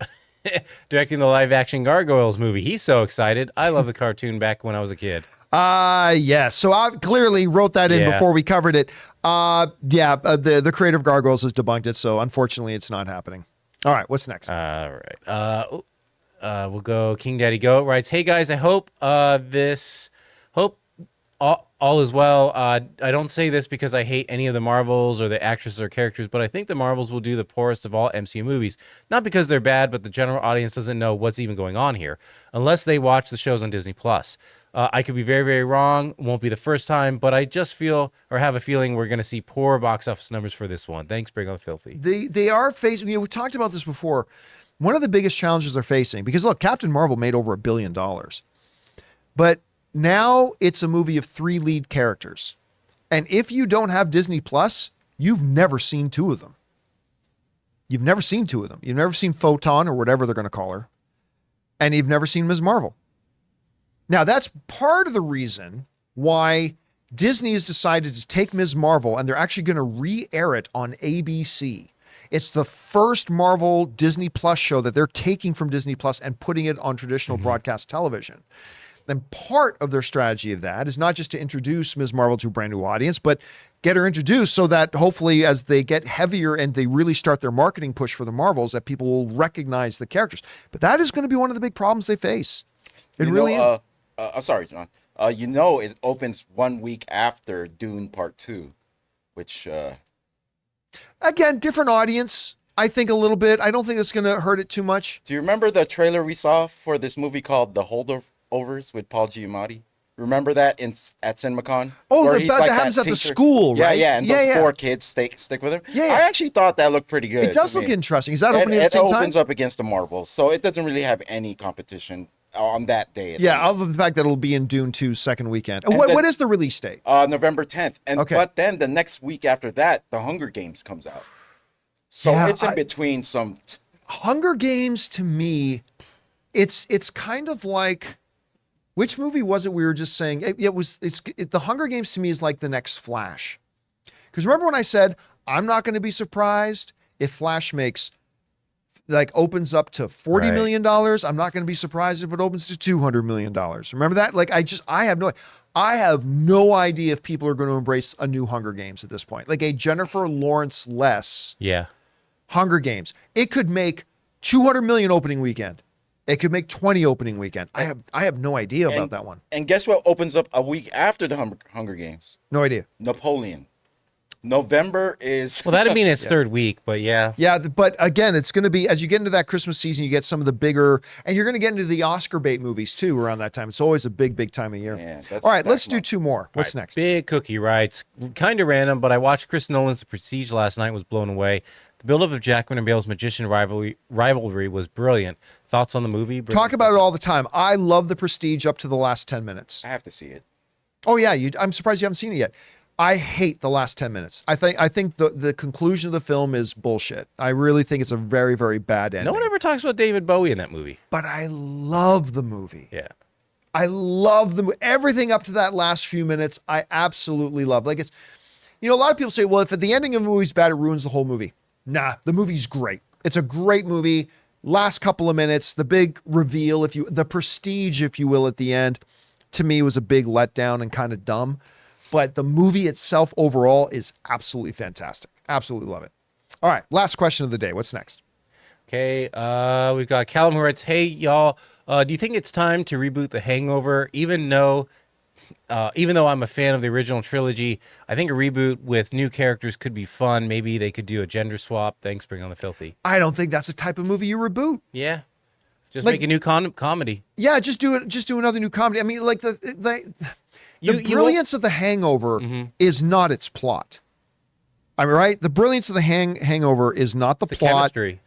directing the live-action Gargoyles movie? He's so excited. I love the cartoon back when I was a kid. Yes. So I clearly wrote that in before we covered it. The creator of Gargoyles has debunked it, so unfortunately it's not happening. All right, what's next? All right. We'll go King Daddy Goat writes, hey guys, I hope all is well. I don't say this because I hate any of the Marvels or the actresses or characters, but I think the Marvels will do the poorest of all MCU movies. Not because they're bad, but the general audience doesn't know what's even going on here, unless they watch the shows on Disney+. I could be very, very wrong. Won't be the first time, but I just feel or have a feeling we're going to see poor box office numbers for this one. Thanks, Bring on Filthy. They are facing, we talked about this before. One of the biggest challenges they're facing, because look, Captain Marvel made over $1 billion, but now it's a movie of 3 lead characters. And if you don't have Disney Plus, you've never seen 2 of them. You've never seen 2 of them. You've never seen Photon or whatever they're going to call her. And you've never seen Ms. Marvel. Now, that's part of the reason why Disney has decided to take Ms. Marvel and they're actually going to re-air it on ABC. It's the first Marvel Disney Plus show that they're taking from Disney Plus and putting it on traditional broadcast television. And part of their strategy of that is not just to introduce Ms. Marvel to a brand new audience, but get her introduced so that hopefully as they get heavier and they really start their marketing push for the Marvels, that people will recognize the characters. But that is going to be one of the big problems they face. It really is. I'm sorry, John. It opens 1 week after Dune Part 2, which... Again, different audience, I think a little bit. I don't think it's going to hurt it too much. Do you remember the trailer we saw for this movie called The Holdovers with Paul Giamatti? Remember that at CinemaCon? Oh, where that happens at the school, right? Yeah, and those 4 kids stick with him. Yeah. I actually thought that looked pretty good. It does look interesting. Is that opening at the same time? It opens up against the Marvels, so it doesn't really have any competition on that day. Yeah, other than the fact that it'll be in Dune 2's second weekend. What is the release date? November 10th. Okay. But then the next week after that, The Hunger Games comes out. So it's in between some... Hunger Games, to me, it's kind of like... Which movie was it we were just saying? The Hunger Games to me is like the next Flash. Because remember when I said, I'm not going to be surprised if Flash makes... opens up to $40 million. I'm not going to be surprised if it opens to $200 million. Remember that? I have no idea if people are going to embrace a new Hunger Games at this point. Like a Jennifer Lawrence-less Hunger Games. It could make 200 million opening weekend. It could make 20 opening weekend. I have no idea about that one. And guess what opens up a week after the Hunger Games? No idea. Napoleon. November is Well, that'd mean it's third week, but yeah. Yeah, but again, it's going to be, as you get into that Christmas season, you get some of the bigger, and you're going to get into the Oscar bait movies too around that time. It's always a big, big time of year. Yeah, that's all right, let's back do month. 2 more. What's All right, next? Big Cookie writes, kind of random, but I watched Chris Nolan's The Prestige last night and was blown away. The build-up of Jackman and Bale's magician rivalry was brilliant. Thoughts on the movie? Talk about it all the time. I love The Prestige up to the last 10 minutes. I have to see it. Oh yeah, I'm surprised you haven't seen it yet. I hate the last 10 minutes. I think the conclusion of the film is bullshit. I really think it's a very, very bad ending. No one ever talks about David Bowie in that movie. But I love the movie. Yeah. I love everything up to that last few minutes. I absolutely love. Like, it's, a lot of people say, well, if the ending of the movie's bad, it ruins the whole movie. Nah, the movie's great. It's a great movie. Last couple of minutes, the big reveal, the prestige, if you will, at the end, to me was a big letdown and kind of dumb. But the movie itself overall is absolutely fantastic. Absolutely love it. All right, last question of the day. What's next? Okay, we've got Callum who writes, hey, y'all, do you think it's time to reboot The Hangover? Even though I'm a fan of the original trilogy, I think a reboot with new characters could be fun. Maybe they could do a gender swap. Thanks, Bring on the Filthy. I don't think that's the type of movie you reboot. Yeah. Just Like- make a new comedy. Yeah, just do it. Just do another new comedy. I mean, like the You brilliance of The Hangover is not its plot. I mean, right? The brilliance of The Hangover is not the The plot. chemistry.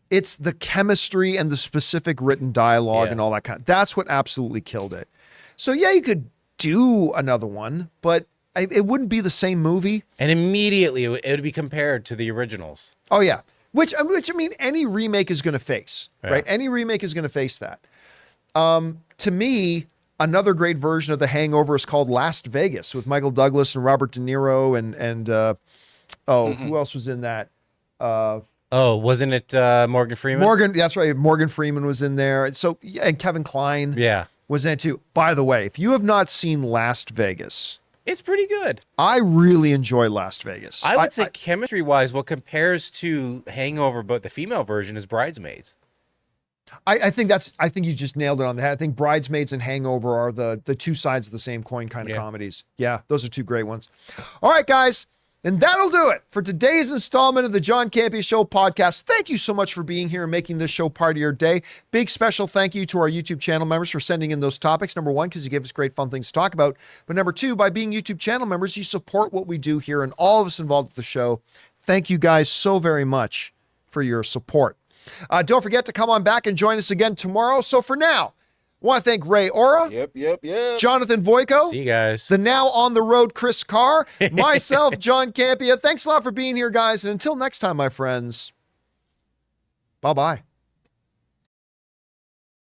It's the chemistry and the specific written dialogue Yeah. and all that kind. That's what absolutely killed it. So yeah, you could do another one, but it wouldn't be the same movie. And immediately it would be compared to the originals. Oh yeah, which I mean, any remake is going to face, Yeah. right? Any remake is going to face that. To me, another great version of The Hangover is called Las Vegas with Michael Douglas and Robert De Niro and who else was in that? Oh, wasn't it Morgan Freeman? Morgan, that's right. Morgan Freeman was in there. So and Kevin Kline Yeah. was in it too. By the way, if you have not seen Las Vegas, It's pretty good. I really enjoy Las Vegas. I would say chemistry-wise, what compares to Hangover, but the female version is Bridesmaids. I think you just nailed it on the head. I think Bridesmaids and Hangover are the two sides of the same coin kind of Yeah. comedies. Yeah, those are 2 great ones. All right, guys. And that'll do it for today's installment of the John Campea Show podcast. Thank you so much for being here and making this show part of your day. Big special thank you to our YouTube channel members for sending in those topics. Number 1, because you give us great fun things to talk about. But number 2, by being YouTube channel members, you support what we do here and all of us involved with the show. Thank you guys so very much for your support. Don't forget to come on back and join us again tomorrow. So for now, I want to thank Ray Ora, Yep. Jonathan Voico, See you guys. the now on the road Chris Carr, myself, John Campea. Thanks a lot for being here, guys. And until next time, my friends, bye-bye.